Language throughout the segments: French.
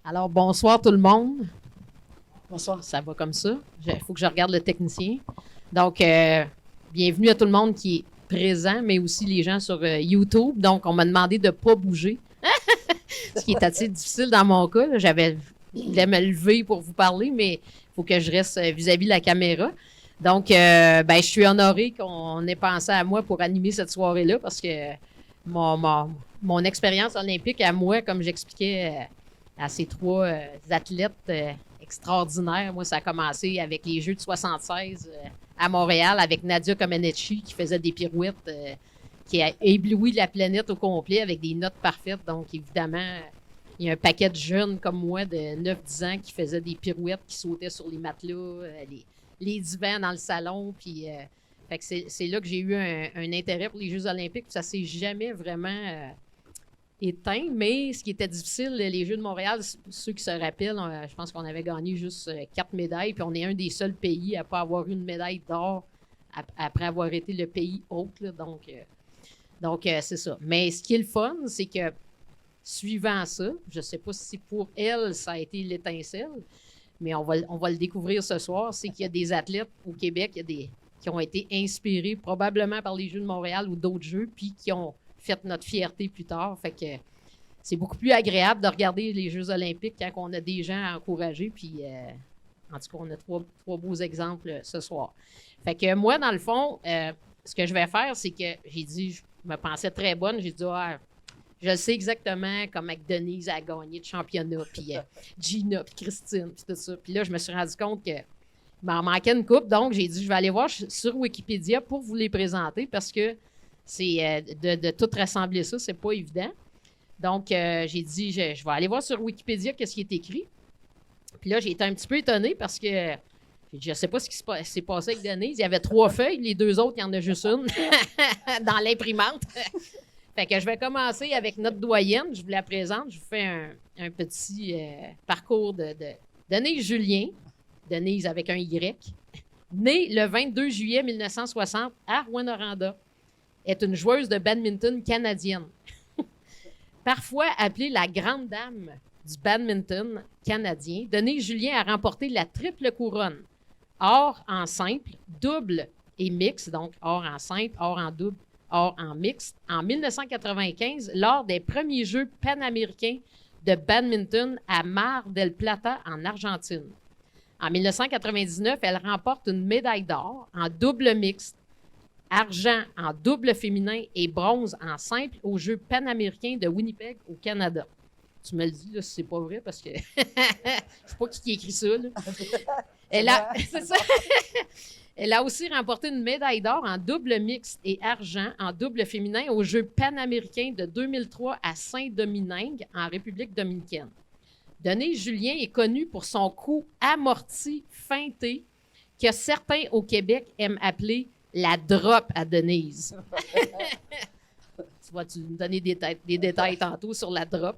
Alors, bonsoir tout le monde. Bonsoir. Ça va comme ça. Il faut que je regarde le technicien. Donc, bienvenue à tout le monde qui est présent, mais aussi les gens sur YouTube. Donc, on m'a demandé de ne pas bouger, ce qui est assez difficile dans mon cas. Là. Je voulais me lever pour vous parler, mais il faut que je reste vis-à-vis de la caméra. Donc, je suis honorée qu'on ait pensé à moi pour animer cette soirée-là parce que mon expérience olympique à moi, comme j'expliquais à ces trois athlètes extraordinaires, moi, ça a commencé avec les Jeux de 76 à Montréal avec Nadia Comaneci qui faisait des pirouettes qui a ébloui la planète au complet avec des notes parfaites. Donc, évidemment, il y a un paquet de jeunes comme moi de 9-10 ans qui faisaient des pirouettes, qui sautaient sur les matelas, les divans dans le salon. Puis, fait que c'est là que j'ai eu un intérêt pour les Jeux olympiques. Puis ça s'est jamais vraiment éteint. Mais ce qui était difficile, les Jeux de Montréal, ceux qui se rappellent, je pense qu'on avait gagné juste 4 médailles. Puis on est un des seuls pays à ne pas avoir eu une médaille d'or après avoir été le pays hôte. Là. Donc c'est ça. Mais ce qui est le fun, c'est que suivant ça, je ne sais pas si pour elle, ça a été l'étincelle, mais on va le découvrir ce soir, c'est qu'il y a des athlètes au Québec qui ont été inspirés probablement par les Jeux de Montréal ou d'autres Jeux, puis qui ont fait notre fierté plus tard. Fait que c'est beaucoup plus agréable de regarder les Jeux olympiques quand on a des gens à encourager, puis en tout cas, on a trois beaux exemples ce soir. Fait que moi, dans le fond, ce que je vais faire, c'est que j'ai dit, je me pensais très bonne, j'ai dit, je sais exactement comment Denise a gagné de championnat, puis Gina, puis Christine, puis tout ça. Puis là, je me suis rendu compte qu'il m'en manquait une coupe, donc j'ai dit, je vais aller voir sur Wikipédia pour vous les présenter, parce que c'est de tout rassembler ça, c'est pas évident. Donc, j'ai dit, je vais aller voir sur Wikipédia qu'est-ce qui est écrit. Puis là, j'ai été un petit peu étonnée parce que je ne sais pas ce qui s'est passé avec Denise. Il y avait 3 feuilles, les 2 autres, il y en a juste une dans l'imprimante. Fait que je vais commencer avec notre doyenne. Je vous la présente. Je vous fais un petit parcours de Denise Julien. Denise avec un Y. Née le 22 juillet 1960 à Rouyn-Noranda. Est une joueuse de badminton canadienne. Parfois appelée la grande dame du badminton canadien, Denise Julien a remporté la triple couronne. Or en simple, double et mixte, donc or en simple, or en double, or en mixte, en 1995, lors des premiers Jeux panaméricains de badminton à Mar del Plata, en Argentine. En 1999, elle remporte une médaille d'or en double mixte, argent en double féminin et bronze en simple aux Jeux panaméricains de Winnipeg, au Canada. Tu me le dis, là, si c'est pas vrai, parce que je ne sais pas qui écrit ça. Là. C'est ça. Elle a aussi remporté une médaille d'or en double mixte et argent en double féminin aux Jeux panaméricains de 2003 à Saint-Domingue, en République dominicaine. Denise Julien est connue pour son coup amorti, feinté, que certains au Québec aiment appeler la drop à Denise. Tu vas-tu me donner des détails tantôt sur la drop.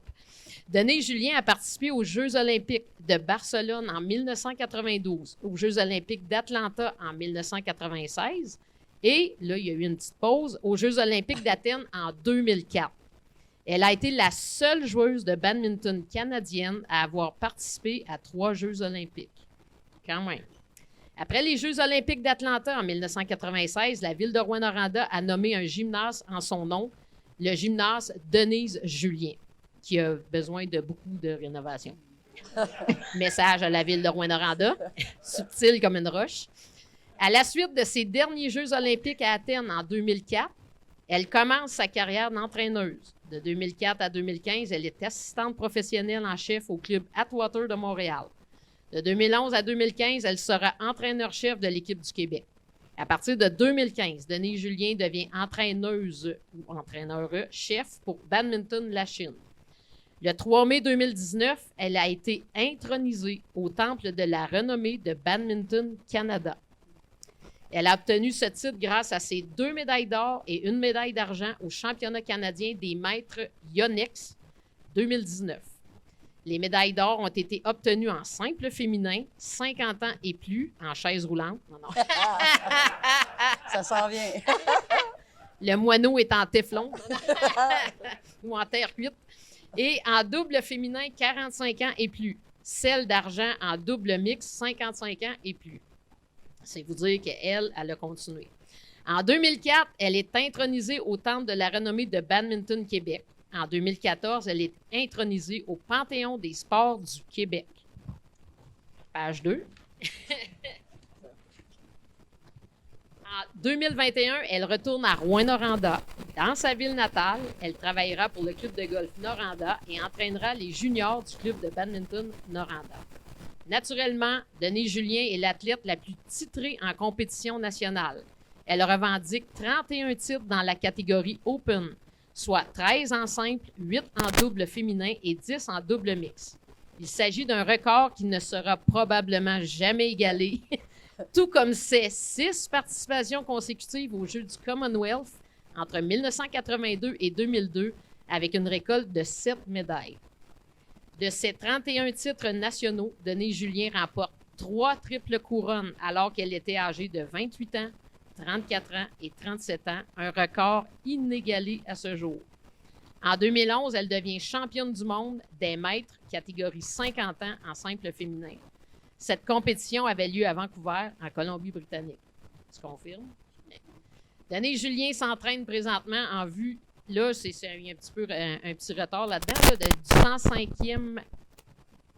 Denise Julien a participé aux Jeux olympiques de Barcelone en 1992, aux Jeux olympiques d'Atlanta en 1996 et, là, il y a eu une petite pause, aux Jeux olympiques d'Athènes en 2004. Elle a été la seule joueuse de badminton canadienne à avoir participé à 3 Jeux olympiques. Quand même. Après les Jeux olympiques d'Atlanta en 1996, la ville de Rouyn-Noranda a nommé un gymnase en son nom, le gymnase Denise Julien, qui a besoin de beaucoup de rénovation. Message à la ville de Rouyn-Noranda, subtil comme une roche. À la suite de ses derniers Jeux olympiques à Athènes en 2004, elle commence sa carrière d'entraîneuse. De 2004 à 2015, elle est assistante professionnelle en chef au club Atwater de Montréal. De 2011 à 2015, elle sera entraîneur-chef de l'équipe du Québec. À partir de 2015, Denise Julien devient entraîneuse ou entraîneur-chef pour Badminton La Chine. Le 3 mai 2019, elle a été intronisée au Temple de la renommée de Badminton Canada. Elle a obtenu ce titre grâce à ses 2 médailles d'or et 1 médaille d'argent au championnat canadien des maîtres Yonex 2019. Les médailles d'or ont été obtenues en simple féminin, 50 ans et plus, en chaise roulante. Non. Ça s'en vient. Le moineau est en téflon ou en terre cuite. Et en double féminin, 45 ans et plus. Celle d'argent en double mix, 55 ans et plus. C'est vous dire qu'elle, elle a continué. En 2004, elle est intronisée au Temple de la renommée de Badminton Québec. En 2014, elle est intronisée au Panthéon des sports du Québec. Page 2. En 2021, elle retourne à Rouyn-Noranda. Dans sa ville natale, elle travaillera pour le club de golf Noranda et entraînera les juniors du club de badminton Noranda. Naturellement, Denise Julien est l'athlète la plus titrée en compétition nationale. Elle revendique 31 titres dans la catégorie Open, soit 13 en simple, 8 en double féminin et 10 en double mix. Il s'agit d'un record qui ne sera probablement jamais égalé, tout comme ses 6 participations consécutives aux Jeux du Commonwealth entre 1982 et 2002, avec une récolte de 7 médailles. De ses 31 titres nationaux, Denise Julien remporte 3 triples couronnes alors qu'elle était âgée de 28 ans, 34 ans et 37 ans, un record inégalé à ce jour. En 2011, elle devient championne du monde des maîtres, catégorie 50 ans en simple féminin. Cette compétition avait lieu à Vancouver, en Colombie-Britannique. Tu confirmes? Denise Julien s'entraîne présentement en vue. Là, c'est un petit peu un petit retard là-dedans, là, du 105e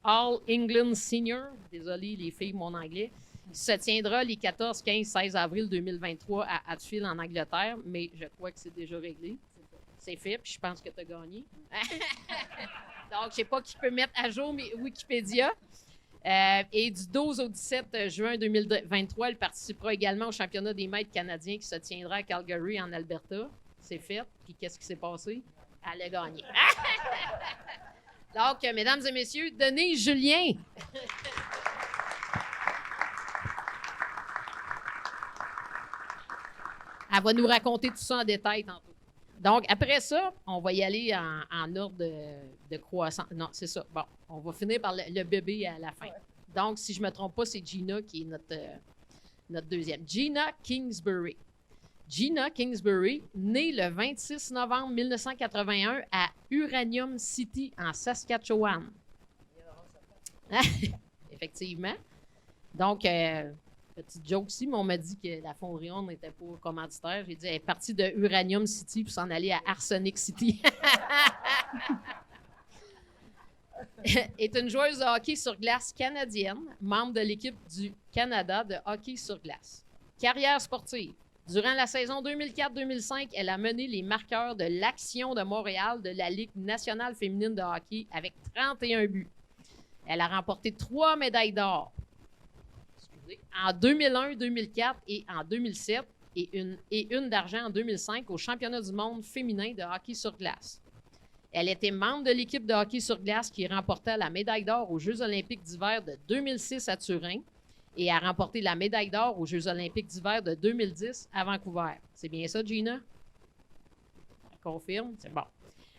All England Senior. Désolé, les filles, mon anglais. Qui se tiendra les 14, 15, 16 avril 2023 à Hatfield, en Angleterre, mais je crois que c'est déjà réglé. C'est fait, puis je pense que tu as gagné. Donc, je ne sais pas qui peut mettre à jour mais Wikipédia. Et du 12 au 17 juin 2023, elle participera également au championnat des maîtres canadiens qui se tiendra à Calgary, en Alberta. C'est fait. Puis qu'est-ce qui s'est passé? Elle a gagné. Donc, mesdames et messieurs, Denise Julien. Elle va nous raconter tout ça en détail tantôt. Donc, après ça, on va y aller en ordre de croissance. Non, c'est ça. Bon, on va finir par le bébé à la fin. Ouais. Donc, si je ne me trompe pas, c'est Gina qui est notre deuxième. Gina Kingsbury. Gina Kingsbury, née le 26 novembre 1981 à Uranium City, en Saskatchewan. Effectivement. Donc, petite joke ici, mais on m'a dit que la fonderie on n'était pas commanditaire. J'ai dit, elle est partie de Uranium City pour s'en aller à Arsenic City. Est une joueuse de hockey sur glace canadienne, membre de l'équipe du Canada de hockey sur glace. Carrière sportive. Durant la saison 2004-2005, elle a mené les marqueurs de l'Action de Montréal de la Ligue nationale féminine de hockey avec 31 buts. Elle a remporté 3 médailles d'or. En 2001, 2004 et en 2007, et une d'argent en 2005 au championnat du monde féminin de hockey sur glace. Elle était membre de l'équipe de hockey sur glace qui remporta la médaille d'or aux Jeux olympiques d'hiver de 2006 à Turin et a remporté la médaille d'or aux Jeux olympiques d'hiver de 2010 à Vancouver. C'est bien ça, Gina? Elle confirme? C'est bon.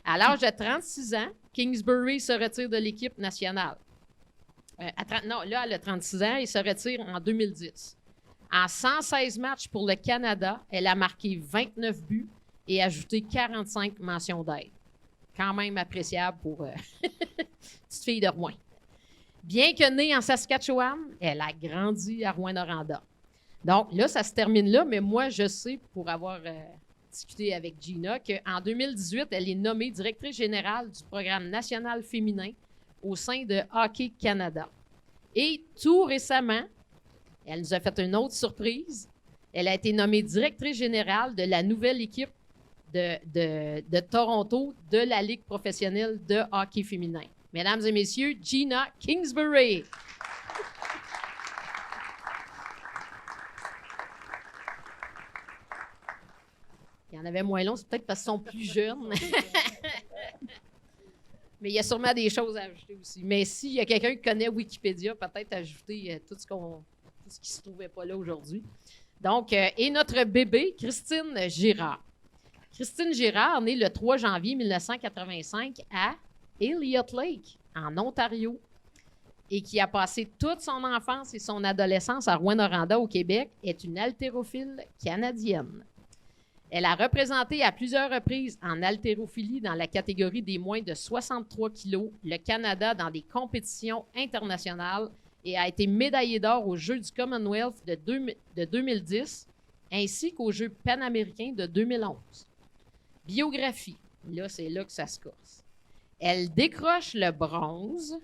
À l'âge de 36 ans, Kingsbury se retire de l'équipe nationale. Là, elle a 36 ans et se retire en 2010. En 116 matchs pour le Canada, elle a marqué 29 buts et ajouté 45 mentions d'aide. Quand même appréciable pour petite fille de Rouyn. Bien que née en Saskatchewan, elle a grandi à Rouyn-Noranda. Donc là, ça se termine là, mais moi, je sais, pour avoir discuté avec Gina, qu'en 2018, elle est nommée directrice générale du programme national féminin au sein de Hockey Canada. Et tout récemment, elle nous a fait une autre surprise. Elle a été nommée directrice générale de la nouvelle équipe de Toronto de la Ligue professionnelle de hockey féminin. Mesdames et messieurs, Gina Kingsbury. Il y en avait moins long, c'est peut-être parce qu'ils sont plus jeunes. Mais il y a sûrement des choses à ajouter aussi. Mais s'il y a quelqu'un qui connaît Wikipédia, peut-être ajouter tout ce qui ne se trouvait pas là aujourd'hui. Donc, et notre bébé, Christine Girard. Christine Girard, née le 3 janvier 1985 à Elliott Lake, en Ontario, et qui a passé toute son enfance et son adolescence à Rouyn-Noranda, au Québec, est une haltérophile canadienne. Elle a représenté à plusieurs reprises en haltérophilie dans la catégorie des moins de 63 kilos le Canada dans des compétitions internationales et a été médaillée d'or aux Jeux du Commonwealth de 2010 ainsi qu'aux Jeux panaméricains de 2011. Biographie. Là, c'est là que ça se corse. Elle décroche le bronze.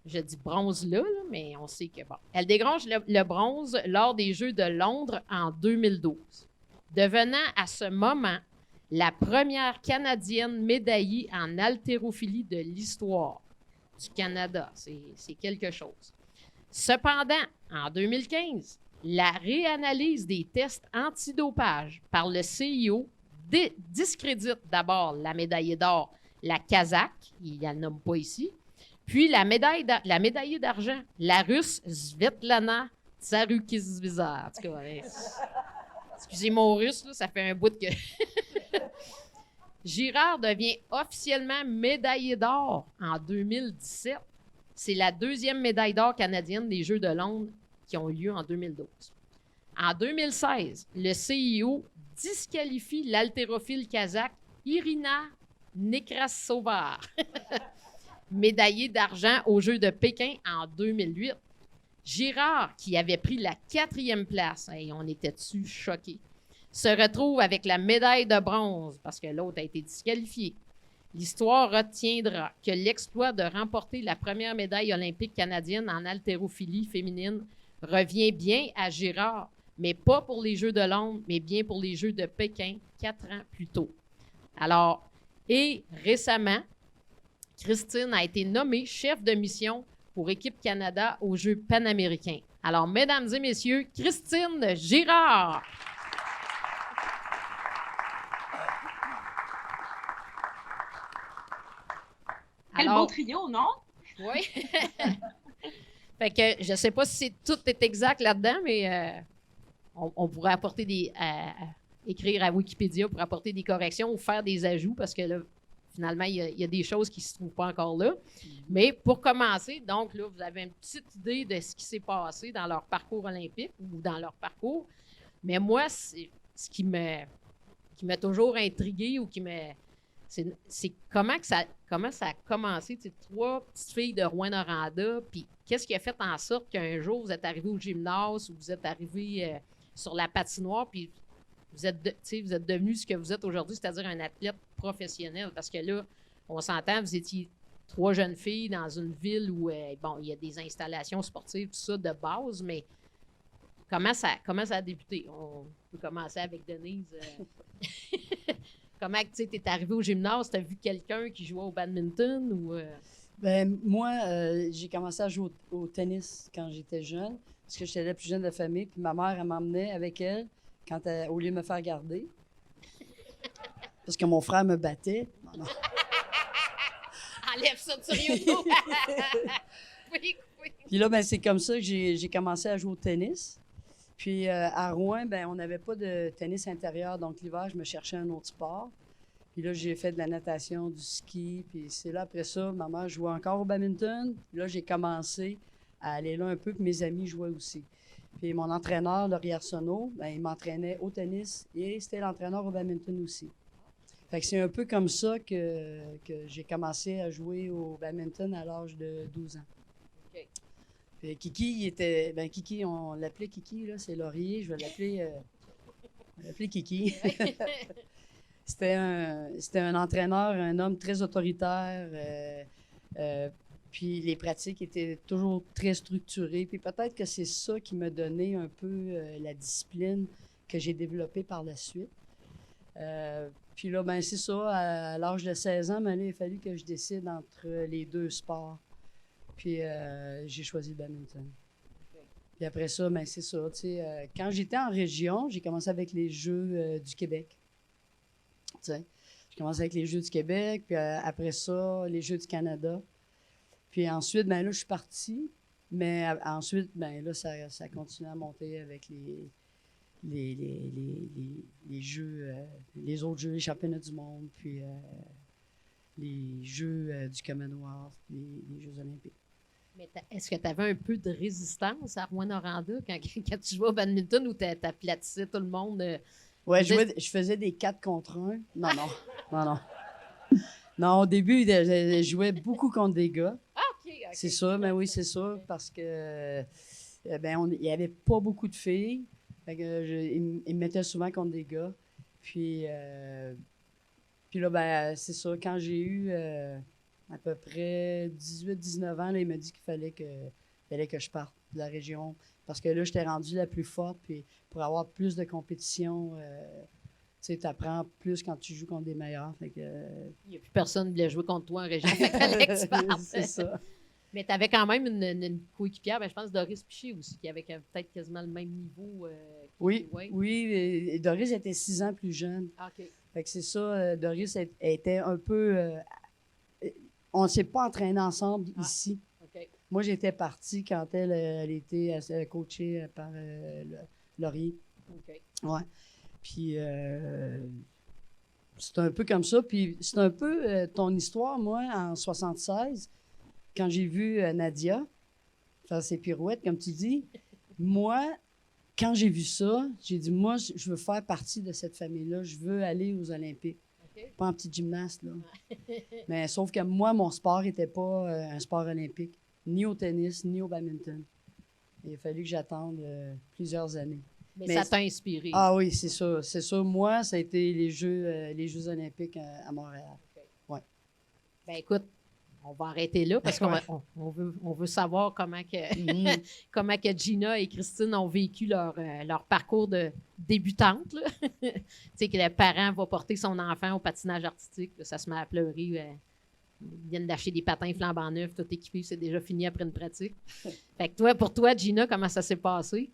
Je dis bronze là, mais on sait que bon. Elle décroche le bronze lors des Jeux de Londres en 2012, devenant à ce moment la première Canadienne médaillée en haltérophilie de l'histoire du Canada. C'est quelque chose. Cependant, en 2015, la réanalyse des tests antidopage par le CIO discrédite d'abord la médaillée d'or, la Kazakh, il ne la nomme pas ici, puis la médaillée d'argent, la Russe Svetlana Tsarukizvizar. En tout cas, excusez mon russe, là, ça fait un bout que... Girard devient officiellement médaillée d'or en 2017. C'est la deuxième médaille d'or canadienne des Jeux de Londres qui ont eu lieu en 2012. En 2016, le CIO disqualifie l'haltérophile kazakh Irina Nekrasova, médaillée d'argent aux Jeux de Pékin en 2008. Girard, qui avait pris la 4e place, et on était dessus choqués, se retrouve avec la médaille de bronze parce que l'autre a été disqualifié. L'histoire retiendra que l'exploit de remporter la première médaille olympique canadienne en haltérophilie féminine revient bien à Girard, mais pas pour les Jeux de Londres, mais bien pour les Jeux de Pékin 4 ans plus tôt. Alors, et récemment, Christine a été nommée chef de mission pour Équipe Canada aux Jeux panaméricains. Alors, mesdames et messieurs, Christine Girard. Quel beau trio, non? Oui. Fait que je ne sais pas si tout est exact là-dedans, mais on pourrait apporter écrire à Wikipédia pour apporter des corrections ou faire des ajouts parce que là, finalement, il y a des choses qui ne se trouvent pas encore là. Mais pour commencer, donc là, vous avez une petite idée de ce qui s'est passé dans leur parcours olympique ou dans leur parcours. Mais moi, c'est ce qui m'a toujours intrigué ou qui me... C'est comment ça a commencé, tu sais, 3 petites filles de Rouyn-Noranda, puis qu'est-ce qui a fait en sorte qu'un jour, vous êtes arrivé au gymnase ou vous êtes arrivé sur la patinoire, puis vous êtes devenu ce que vous êtes aujourd'hui, c'est-à-dire un athlète professionnel. Parce que là, on s'entend, vous étiez 3 jeunes filles dans une ville où, bon, il y a des installations sportives, tout ça, de base, mais comment ça a débuté? On peut commencer avec Denise. Comment tu es arrivé au gymnase? Tu as vu quelqu'un qui jouait au badminton ou... Ben, moi, j'ai commencé à jouer au tennis quand j'étais jeune, parce que j'étais la plus jeune de la famille. Puis ma mère, elle m'emmenait avec elle au lieu de me faire garder. Parce que mon frère me battait. Non. Enlève ça sur YouTube! Oui. Puis là, ben, c'est comme ça que j'ai commencé à jouer au tennis. Puis à Rouen, ben, on n'avait pas de tennis intérieur. Donc l'hiver, je me cherchais un autre sport. Puis là, j'ai fait de la natation, du ski. Puis c'est là, après ça, ma mère jouait encore au badminton. Puis là, j'ai commencé à aller là un peu, puis mes amis jouaient aussi. Puis mon entraîneur, Laurie Arsenault, ben, il m'entraînait au tennis et c'était l'entraîneur au badminton aussi. Fait que c'est un peu comme ça que j'ai commencé à jouer au badminton à l'âge de 12 ans. OK. Puis Kiki, Kiki, on l'appelait Kiki, là, c'est Laurier, je vais l'appeler Kiki. C'était un entraîneur, un homme très autoritaire, puis les pratiques étaient toujours très structurées. Puis peut-être que c'est ça qui m'a donné un peu la discipline que j'ai développée par la suite. Puis là, ben c'est ça, à l'âge de 16 ans, ben, là, il a fallu que je décide entre les 2 sports. Puis j'ai choisi le badminton. Okay. Puis après ça, ben c'est ça, tu sais, quand j'étais en région, j'ai commencé avec les Jeux du Québec. Tu sais, j'ai commencé avec les Jeux du Québec, puis après ça, les Jeux du Canada. Puis ensuite, ben là, je suis partie. Mais ensuite, ben là, ça continue à monter avec les Jeux, les autres Jeux, les championnats du monde, puis les Jeux du Commonwealth, les Jeux olympiques. Mais est-ce que tu avais un peu de résistance à Rouyn-Noranda quand tu jouais au badminton ou tu aplatissais tout le monde? Ouais, je faisais des 4 contre 1. Non. Non, au début, je jouais beaucoup contre des gars. Ah, OK. C'est ça, mais oui, c'est ça, parce que il n'y avait pas beaucoup de filles. Fait que ils me mettaient souvent contre des gars. Puis là, c'est ça, quand j'ai eu à peu près 18-19 ans, là, il m'a dit qu'il fallait que je parte de la région. Parce que là, j'étais rendue la plus forte. Puis pour avoir plus de compétition, tu apprends plus quand tu joues contre des meilleurs. Fait que, il n'y a plus personne qui voulait jouer contre toi en région. Fait fallait que tu partes. C'est ça. Mais tu avais quand même une coéquipière, je pense Doris Piché aussi, qui avait peut-être quasiment le même niveau. Oui, et Doris était 6 ans plus jeune. OK. Fait que c'est ça, Doris était un peu... on ne s'est pas entraîné ensemble ici. OK. Moi, j'étais partie quand elle était coachée par Laurier. OK. Ouais. Puis c'est un peu comme ça. Puis c'est un peu ton histoire, moi, en 76, quand j'ai vu Nadia faire ses pirouettes, comme tu dis. Moi, quand j'ai vu ça, j'ai dit, moi, je veux faire partie de cette famille-là. Je veux aller aux Olympiques. Okay. Pas en petite gymnaste, là. Mais sauf que moi, mon sport n'était pas un sport olympique. Ni au tennis, ni au badminton. Il a fallu que j'attende plusieurs années. Mais ça t'a inspiré. Ah oui, c'est ça. C'est ça. Moi, ça a été les Jeux olympiques à Montréal. Okay. Ouais. Ben écoute, on va arrêter là parce qu'on veut savoir comment que Gina et Christine ont vécu leur parcours de débutante. Tu sais, que le parent va porter son enfant au patinage artistique. Là, ça se met à pleurer. Ils viennent d'acheter des patins flambant neufs, tout équipé, c'est déjà fini après une pratique. Fait que pour toi, Gina, comment ça s'est passé?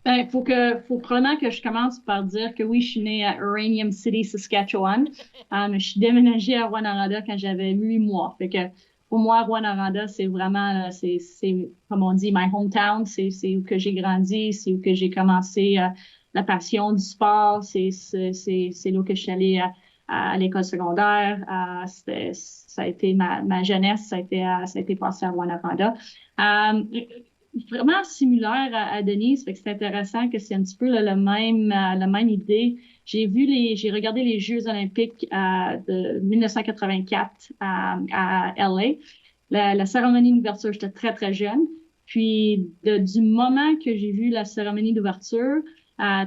Il faut probablement que je commence par dire que oui, je suis née à Uranium City, Saskatchewan. Mais je suis déménagée à Rouyn-Noranda quand j'avais 8 mois. Fait que pour moi, Rouyn-Noranda, c'est vraiment, c'est comme on dit, my hometown. C'est où que j'ai grandi, c'est où que j'ai commencé la passion du sport. C'est là que je suis allée à l'école secondaire. Ça a été ma jeunesse, ça a été passé à Rouyn-Noranda. Vraiment similaire à Denise, fait que c'est intéressant que c'est un petit peu la même idée. J'ai regardé les Jeux olympiques de 1984 à LA. La cérémonie d'ouverture, j'étais très, très jeune. Puis, du moment que j'ai vu la cérémonie d'ouverture,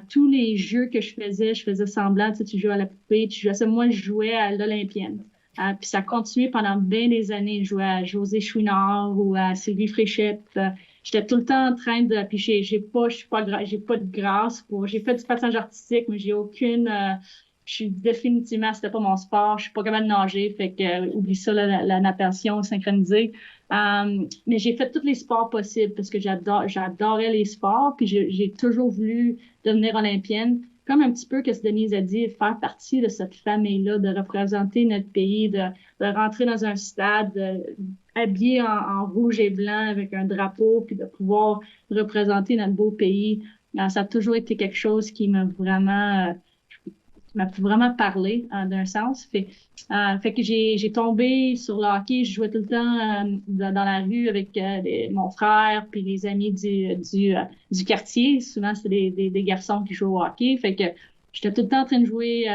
tous les jeux que je faisais semblant, tu jouais à la poupée, tu jouais à ça. Moi, je jouais à l'Olympienne. Puis ça a continué pendant bien des années. Je jouais à José Chouinard ou à Sylvie Fréchette. J'étais tout le temps en train de... Puis j'ai pas de grâce j'ai fait du patinage artistique, mais j'ai aucune... définitivement, c'était pas mon sport. Je suis pas capable de nager, fait que oublie ça, la natation synchronisée. Mais j'ai fait tous les sports possibles parce que j'adorais les sports, puis j'ai toujours voulu devenir olympienne. Comme un petit peu que ce Denise a dit, faire partie de cette famille-là, de représenter notre pays, de rentrer dans un stade, habillé en rouge et blanc avec un drapeau, puis de pouvoir représenter notre beau pays. Ça a toujours été quelque chose qui m'a vraiment parlé d'un sens. Fait que j'ai tombé sur le hockey. Je jouais tout le temps dans la rue avec mon frère puis les amis du quartier. Souvent, c'était des garçons qui jouaient au hockey. Fait que j'étais tout le temps en train de jouer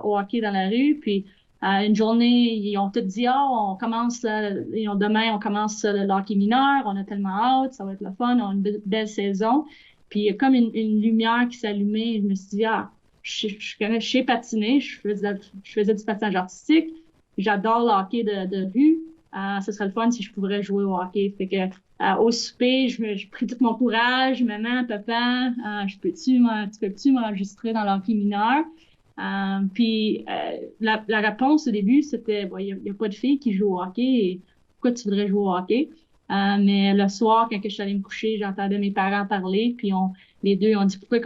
au hockey dans la rue. Puis une journée, ils ont tout dit demain on commence le hockey mineur. On a tellement hâte, ça va être le fun. On a une belle saison. Puis il y a comme une lumière qui s'allumait. Je me suis dit je sais patiner, je faisais du patinage artistique. J'adore le hockey de rue. Ce serait le fun si je pourrais jouer au hockey. Fait que au souper, je pris tout mon courage. Maman, papa, tu peux-tu m'enregistrer dans le hockey mineur? Puis la réponse au début, c'était il y a pas de filles qui jouent au hockey. Et pourquoi tu voudrais jouer au hockey? Mais le soir, quand je suis allée me coucher, j'entendais mes parents parler. Puis les deux ont dit pourquoi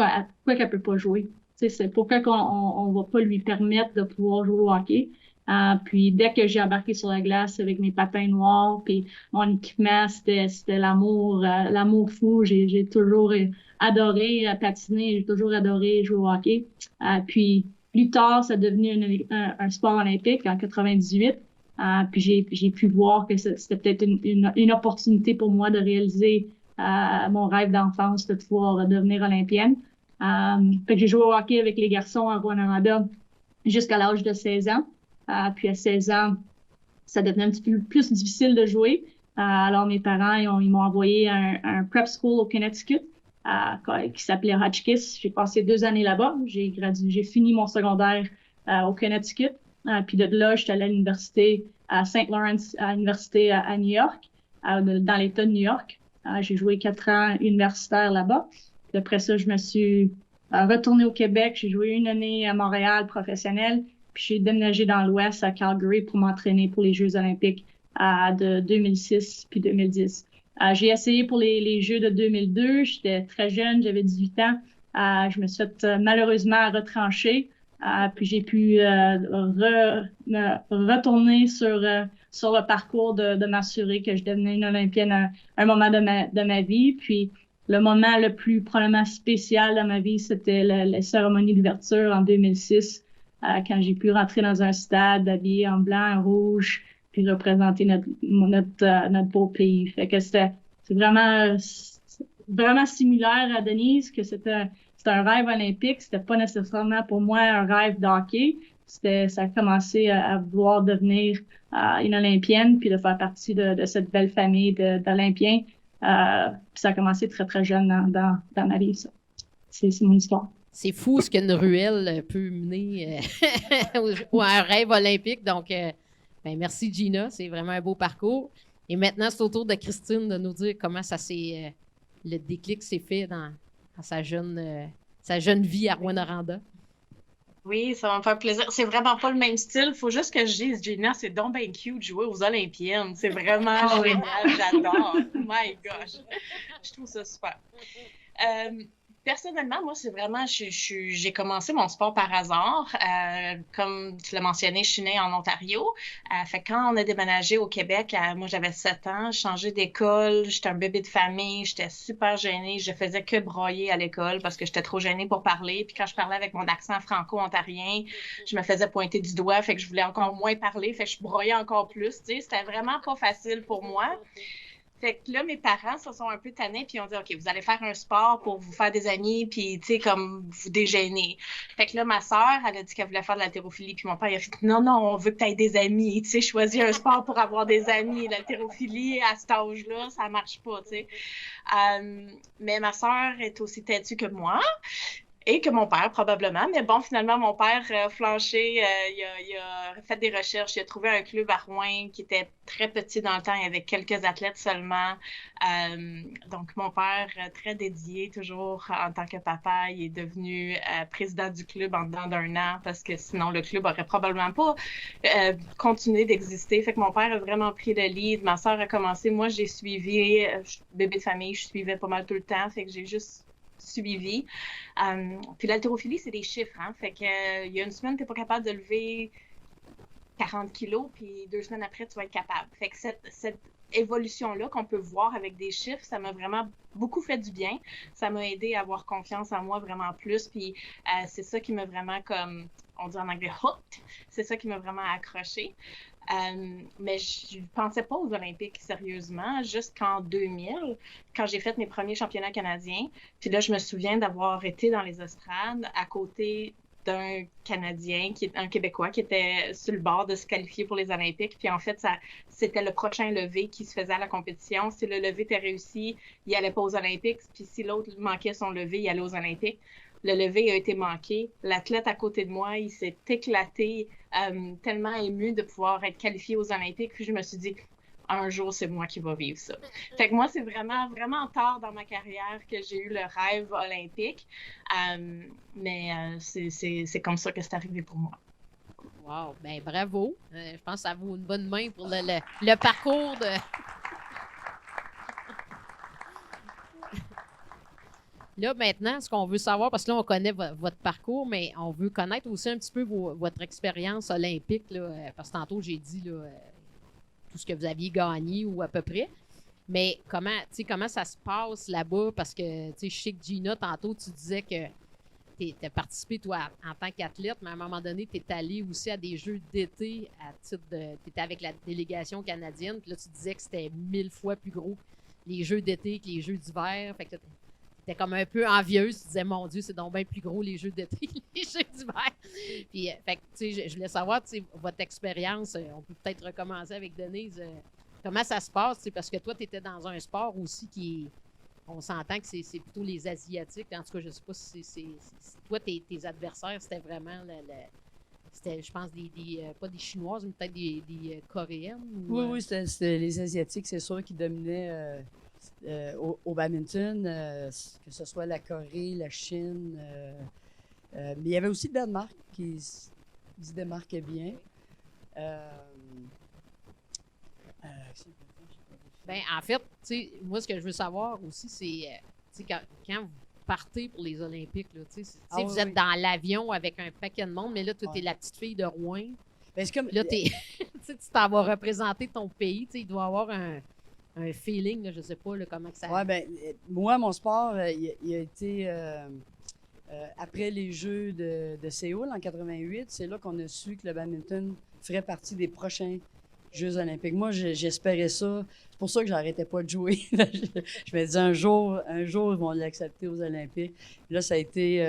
qu'elle peut pas jouer? C'est pourquoi on va pas lui permettre de pouvoir jouer au hockey. Puis dès que j'ai embarqué sur la glace avec mes patins noirs, puis mon équipement, c'était l'amour fou. J'ai toujours adoré patiner, j'ai toujours adoré jouer au hockey. Puis plus tard, ça a devenu un sport olympique en 98. Puis j'ai pu voir que c'était peut-être une opportunité pour moi de réaliser mon rêve d'enfance de pouvoir devenir olympienne. Fait que j'ai joué au hockey avec les garçons à Rwanda jusqu'à l'âge de 16 ans. Puis à 16 ans, ça devenait un petit peu plus difficile de jouer. Alors mes parents, ils m'ont envoyé à un prep school au Connecticut qui s'appelait Hotchkiss. J'ai passé 2 années là-bas. J'ai fini mon secondaire au Connecticut. Puis de là, j'étais allée à l'université à St. Lawrence, à l'université à New York, dans l'État de New York. J'ai joué 4 ans universitaire là-bas. Puis après ça, je me suis retournée au Québec. J'ai joué 1 année à Montréal professionnelle. Puis j'ai déménagé dans l'Ouest à Calgary pour m'entraîner pour les Jeux olympiques de 2006 puis 2010. J'ai essayé pour les Jeux de 2002. J'étais très jeune, j'avais 18 ans. Je me suis fait malheureusement retrancher. Puis j'ai pu retourner sur le parcours de m'assurer que je devenais une Olympienne à un moment de ma vie. Puis le moment le plus probablement spécial de ma vie, c'était la cérémonie d'ouverture en 2006, quand j'ai pu rentrer dans un stade habillé en blanc et rouge, puis représenter notre beau pays. Fait que c'est vraiment similaire à Denise, que c'était un rêve olympique. C'était pas nécessairement pour moi un rêve de hockey. Ça a commencé à vouloir devenir une Olympienne, puis de faire partie de cette belle famille d'Olympiens. Ça a commencé très, très jeune dans ma vie, ça. C'est mon histoire. C'est fou ce qu'une ruelle peut mener ou un rêve olympique. Donc, merci Gina, c'est vraiment un beau parcours. Et maintenant, c'est au tour de Christine de nous dire comment ça s'est, le déclic s'est fait dans sa jeune vie à Rwanda. Oui, ça va me faire plaisir. C'est vraiment pas le même style. Faut juste que je dise, Gina, c'est donc bien cute de jouer aux Olympiennes. C'est vraiment génial. J'adore. My gosh. Je trouve ça super. Personnellement, moi, c'est vraiment, j'ai commencé mon sport par hasard. Comme tu l'as mentionné, je suis née en Ontario. Fait que quand on a déménagé au Québec, moi, j'avais 7 ans, j'ai changé d'école, j'étais un bébé de famille, j'étais super gênée, je faisais que broyer à l'école parce que j'étais trop gênée pour parler. Puis quand je parlais avec mon accent franco-ontarien, je me faisais pointer du doigt, fait que je voulais encore moins parler, fait que je broyais encore plus, tu sais. C'était vraiment pas facile pour moi. Fait que là, mes parents se sont un peu tannés, puis ils ont dit, OK, vous allez faire un sport pour vous faire des amis, puis, tu sais, comme vous dégêner. Fait que là, ma sœur, elle a dit qu'elle voulait faire de l'haltérophilie, puis mon père, il a fait, non, on veut que tu aies des amis, tu sais, choisis un sport pour avoir des amis. L'haltérophilie, à cet âge-là, ça marche pas, tu sais. Mais ma sœur est aussi têtue que moi. Et que mon père, probablement. Mais bon, finalement, mon père flanché, il a fait des recherches. Il a trouvé un club à Rouen qui était très petit dans le temps. Il y avait quelques athlètes seulement. Donc, mon père, très dédié, toujours en tant que papa, il est devenu président du club en dedans d'1 an parce que sinon, le club aurait probablement pas continué d'exister. Fait que mon père a vraiment pris le lead. Ma sœur a commencé. Moi, j'ai suivi, bébé de famille, je suivais pas mal tout le temps. Fait que j'ai juste suivi. Puis l'haltérophilie, c'est des chiffres. Hein? Fait que, il y a une semaine, tu n'es pas capable de lever 40 kilos, puis 2 semaines après, tu vas être capable. Fait que cette évolution-là qu'on peut voir avec des chiffres, ça m'a vraiment beaucoup fait du bien. Ça m'a aidé à avoir confiance en moi vraiment plus. Puis c'est ça qui m'a vraiment, comme on dit en anglais, hooked. C'est ça qui m'a vraiment accroché. Mais je ne pensais pas aux Olympiques sérieusement jusqu'en 2000, quand j'ai fait mes premiers championnats canadiens. Puis là, je me souviens d'avoir été dans les estrades à côté d'un Canadien, un Québécois, qui était sur le bord de se qualifier pour les Olympiques. Puis en fait, c'était le prochain levé qui se faisait à la compétition. Si le levé était réussi, il n'allait pas aux Olympiques. Puis si l'autre manquait son levé, il allait aux Olympiques. Le levé a été manqué. L'athlète à côté de moi, il s'est éclaté, tellement ému de pouvoir être qualifié aux Olympiques. Puis je me suis dit, un jour, c'est moi qui va vivre ça. Fait que moi, c'est vraiment, vraiment tard dans ma carrière que j'ai eu le rêve olympique. Mais c'est comme ça que c'est arrivé pour moi. Wow! Ben bravo! Je pense que ça vaut une bonne main pour le parcours de... Là, maintenant, ce qu'on veut savoir, parce que là, on connaît votre parcours, mais on veut connaître aussi un petit peu votre expérience olympique, là, parce que tantôt, j'ai dit là, tout ce que vous aviez gagné ou à peu près. Mais comment ça se passe là-bas? Parce que, je sais que Gina, tantôt, tu disais que tu as participé, toi, en tant qu'athlète, mais à un moment donné, tu es allé aussi à des Jeux d'été à titre de... Tu étais avec la délégation canadienne, puis là, tu disais que c'était 1000 fois plus gros les Jeux d'été que les Jeux d'hiver. Fait que t'étais comme un peu envieuse. Tu disais, mon Dieu, c'est donc bien plus gros les jeux d'été, les jeux d'hiver. Puis, fait que, tu sais, je voulais savoir, tu sais, votre expérience. On peut peut-être recommencer avec Denise. Comment ça se passe, tu sais, parce que toi, tu étais dans un sport aussi qui. On s'entend que c'est plutôt les Asiatiques. En tout cas, je ne sais pas si c'est. Toi, tes adversaires, c'était vraiment c'était, je pense, pas des Chinoises, mais peut-être des Coréennes. Oui, c'était les Asiatiques, c'est sûr, qui dominaient au badminton, que ce soit la Corée, la Chine. Mais il y avait aussi le Danemark qui se démarquait bien. Ben, en fait, tu sais, moi, ce que je veux savoir aussi, c'est, tu sais, quand vous partez pour les Olympiques, là, tu sais, vous êtes dans l'avion avec un paquet de monde, mais là, toi, t'es la petite fille de Rouen. Ben, c'est comme... Là, tu t'en vas représenter ton pays, tu sais, il doit avoir un feeling, là, je sais pas là, comment que ça... Oui, ben, moi, mon sport, il a été... après les Jeux de Séoul en 88, c'est là qu'on a su que le badminton ferait partie des prochains Jeux olympiques. Moi, j'espérais ça. C'est pour ça que j'arrêtais pas de jouer. Je me disais, un jour, ils vont l'accepter aux Olympiques. Là, ça a été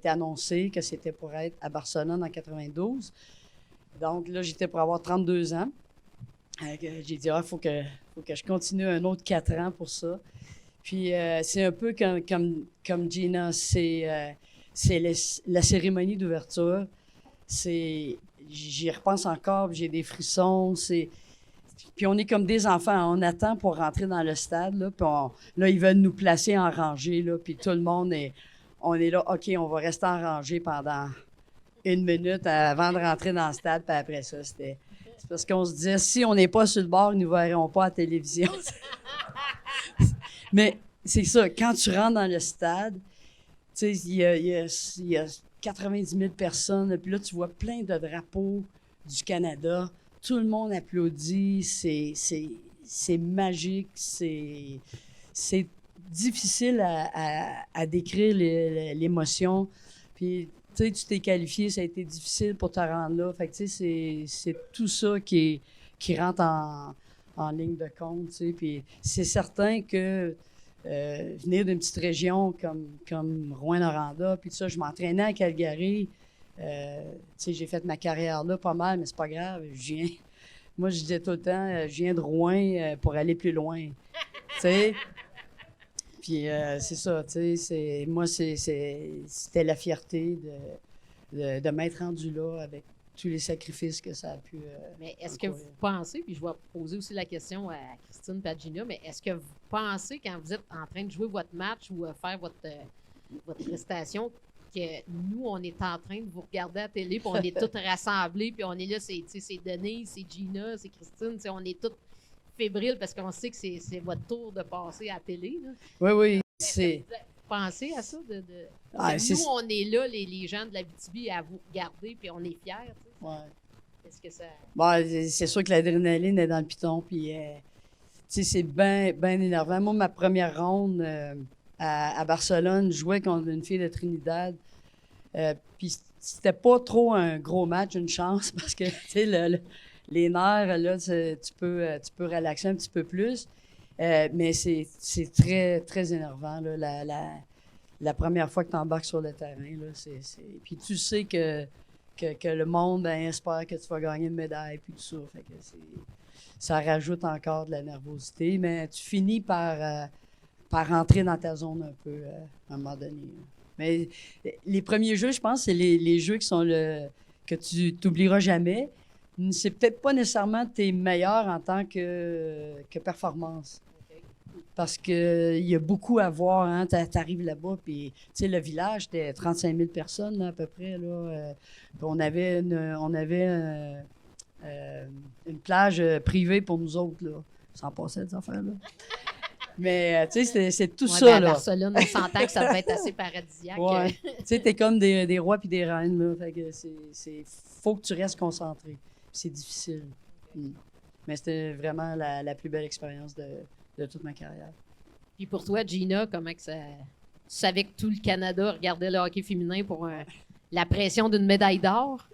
annoncé que c'était pour être à Barcelone en 92. Donc là, j'étais pour avoir 32 ans. J'ai dit, il faut que je continue un autre 4 ans pour ça. Puis, c'est un peu comme Gina, c'est la cérémonie d'ouverture. J'y repense encore, j'ai des frissons. Puis on est comme des enfants, on attend pour rentrer dans le stade. Là, puis là, ils veulent nous placer en rangée. Là, puis tout le monde on est là, OK, on va rester en rangée pendant 1 minute avant de rentrer dans le stade. Puis après ça, c'est parce qu'on se disait, si on n'est pas sur le bord, ils ne nous verront pas à la télévision. Mais c'est ça, quand tu rentres dans le stade, tu sais, il y a 90 000 personnes, puis là, tu vois plein de drapeaux du Canada. Tout le monde applaudit. C'est magique. C'est difficile à décrire l'émotion. Puis, tu sais, tu t'es qualifié, ça a été difficile pour te rendre là. Fait que, tu sais, c'est tout ça qui rentre en ligne de compte, tu sais. Puis, c'est certain que venir d'une petite région comme Rouyn-Noranda, puis tout ça, je m'entraînais à Calgary. Tu sais, j'ai fait ma carrière là pas mal, mais c'est pas grave. Moi, je disais tout le temps, je viens de Rouyn pour aller plus loin. Tu sais? Puis c'est ça, tu sais, moi, c'était la fierté de m'être rendu là avec tous les sacrifices que ça a pu... mais est-ce que vous pensez, puis je vais poser aussi la question à Christine et à Gina, mais est-ce que vous pensez, quand vous êtes en train de jouer votre match ou faire votre prestation, que nous, on est en train de vous regarder à la télé, puis on est tous rassemblés, puis on est là, c'est Denise, c'est Gina, c'est Christine, on est tous fébriles parce qu'on sait que c'est votre tour de passer à la télé. Là. Oui, c'est... Pensez à ça? Nous, on est là, les gens de l'Abitibi, à vous regarder, puis on est fiers. Tu sais. Ouais. Est-ce que ça... Bon, c'est sûr que l'adrénaline est dans le piton, puis tu sais, c'est bien énervant. Moi, ma première ronde à Barcelone, je jouais contre une fille de Trinidad, puis c'était pas trop un gros match, une chance, parce que, tu sais, les nerfs, là, tu peux relaxer un petit peu plus. Mais c'est très, très énervant, là, la première fois que tu embarques sur le terrain. Là, Puis tu sais que le monde espère que tu vas gagner une médaille, puis tout ça. Fait que ça rajoute encore de la nervosité, mais tu finis par rentrer dans ta zone un peu à un moment donné. Là. Mais les premiers jeux, je pense, c'est les jeux qui sont que tu t'oublieras jamais. C'est peut-être pas nécessairement tes meilleurs en tant que performance. Parce qu'il y a beaucoup à voir. Hein? Tu arrives là-bas, puis le village, c'était 35 000 personnes là, à peu près. Là. Puis on avait une plage privée pour nous autres. Là. Sans passer des affaires-là. Mais c'est tout ça. À là. Barcelone, on s'entend que ça devait être assez paradisiaque. Ouais. Tu sais, t'es comme des rois puis des reines. Là. Fait que faut que tu restes concentré. C'est difficile. Mais c'était vraiment la plus belle expérience de toute ma carrière. Puis pour toi, Gina, comment que ça... Tu savais que tout le Canada regardait le hockey féminin pour la pression d'une médaille d'or?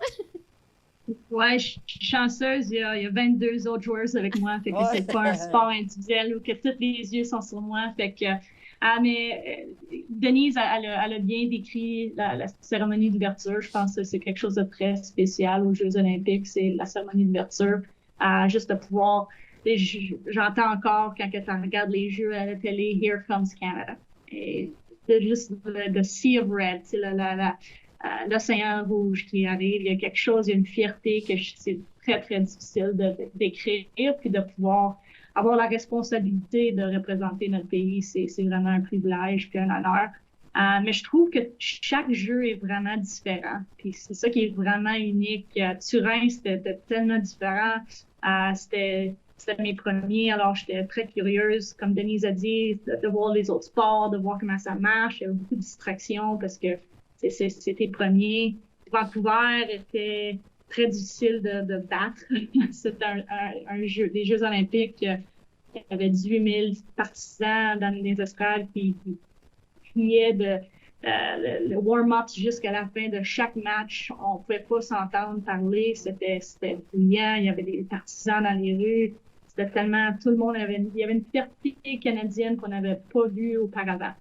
Ouais, je suis chanceuse. Il y a 22 autres joueurs avec moi. Fait que c'est pas un sport individuel où que tous les yeux sont sur moi. Fait que Mais Denise, elle a bien décrit la cérémonie d'ouverture. Je pense que c'est quelque chose de très spécial aux Jeux olympiques, c'est la cérémonie d'ouverture. Juste de pouvoir... J'entends encore quand tu regardes les Jeux à la télé, Here Comes Canada. Et juste the Sea of Red, l'océan rouge qui arrive. Il y a quelque chose, il y a une fierté que c'est très, très difficile de décrire, puis de pouvoir avoir la responsabilité de représenter notre pays, c'est vraiment un privilège puis un honneur. Mais je trouve que chaque jeu est vraiment différent. Puis c'est ça qui est vraiment unique. Turin, c'était tellement différent. C'était mes premiers, alors j'étais très curieuse, comme Denise a dit, de voir les autres sports, de voir comment ça marche. Il y avait beaucoup de distractions parce que c'était premier. Vancouver était très difficile de battre. C'était un jeu, des Jeux olympiques. Il y avait 18 000 partisans dans les estrades qui criaient le warm-up jusqu'à la fin de chaque match. On ne pouvait pas s'entendre parler. C'était brillant. Il y avait des partisans dans les rues. C'était tellement... Tout le monde il y avait une fierté canadienne qu'on n'avait pas vue auparavant.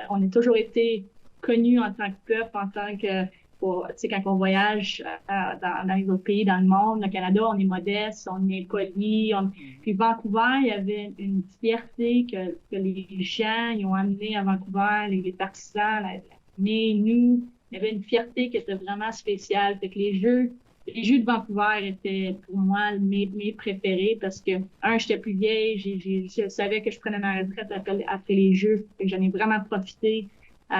On a toujours été connus en tant que peuple, en tant que... Tu sais, quand on voyage dans les autres pays dans le monde, le Canada, on est modeste, on est poli. Puis Vancouver, il y avait une fierté que les gens ils ont amené à Vancouver, les partisans, mais nous, il y avait une fierté qui était vraiment spéciale. Fait que les Jeux de Vancouver étaient pour moi mes préférés parce que, j'étais plus vieille, je savais que je prenais ma retraite après les Jeux, fait que j'en ai vraiment profité.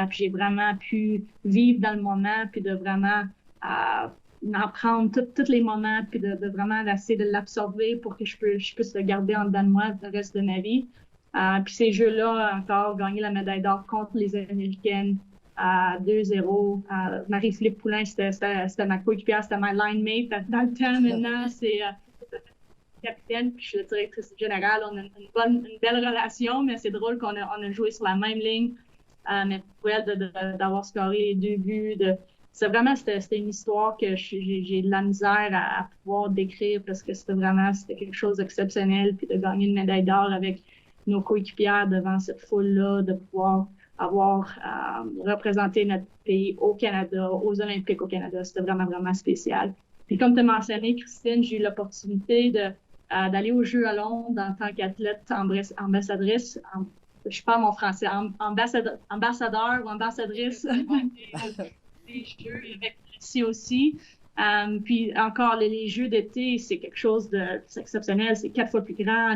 Puis j'ai vraiment pu vivre dans le moment, puis de vraiment en prendre tous les moments, puis de vraiment essayer de l'absorber pour que je puisse le garder en dedans de moi le reste de ma vie. Puis ces Jeux-là, encore, gagner la médaille d'or contre les Américaines 2-0. Marie-Philippe Poulin, c'était ma coéquipière, c'était ma line mate dans le temps. Maintenant, c'est capitaine, puis je suis la directrice générale. On a une belle relation, mais c'est drôle qu'on a joué sur la même ligne. Mais pour elle, d'avoir scoré les 2 buts, c'était une histoire que j'ai de la misère à pouvoir décrire parce que c'était quelque chose d'exceptionnel. Puis de gagner une médaille d'or avec nos coéquipières devant cette foule-là, de pouvoir avoir représenté notre pays au Canada, aux Olympiques au Canada, c'était vraiment, vraiment spécial. Puis comme tu as mentionné, Christine, j'ai eu l'opportunité d'aller aux Jeux à Londres en tant qu'athlète ambassadrice. Je parle mon français, ambassadeur ou ambassadrice des Jeux avec ici aussi. Puis encore, les Jeux d'été, c'est quelque chose d'exceptionnel. C'est 4 fois plus grand.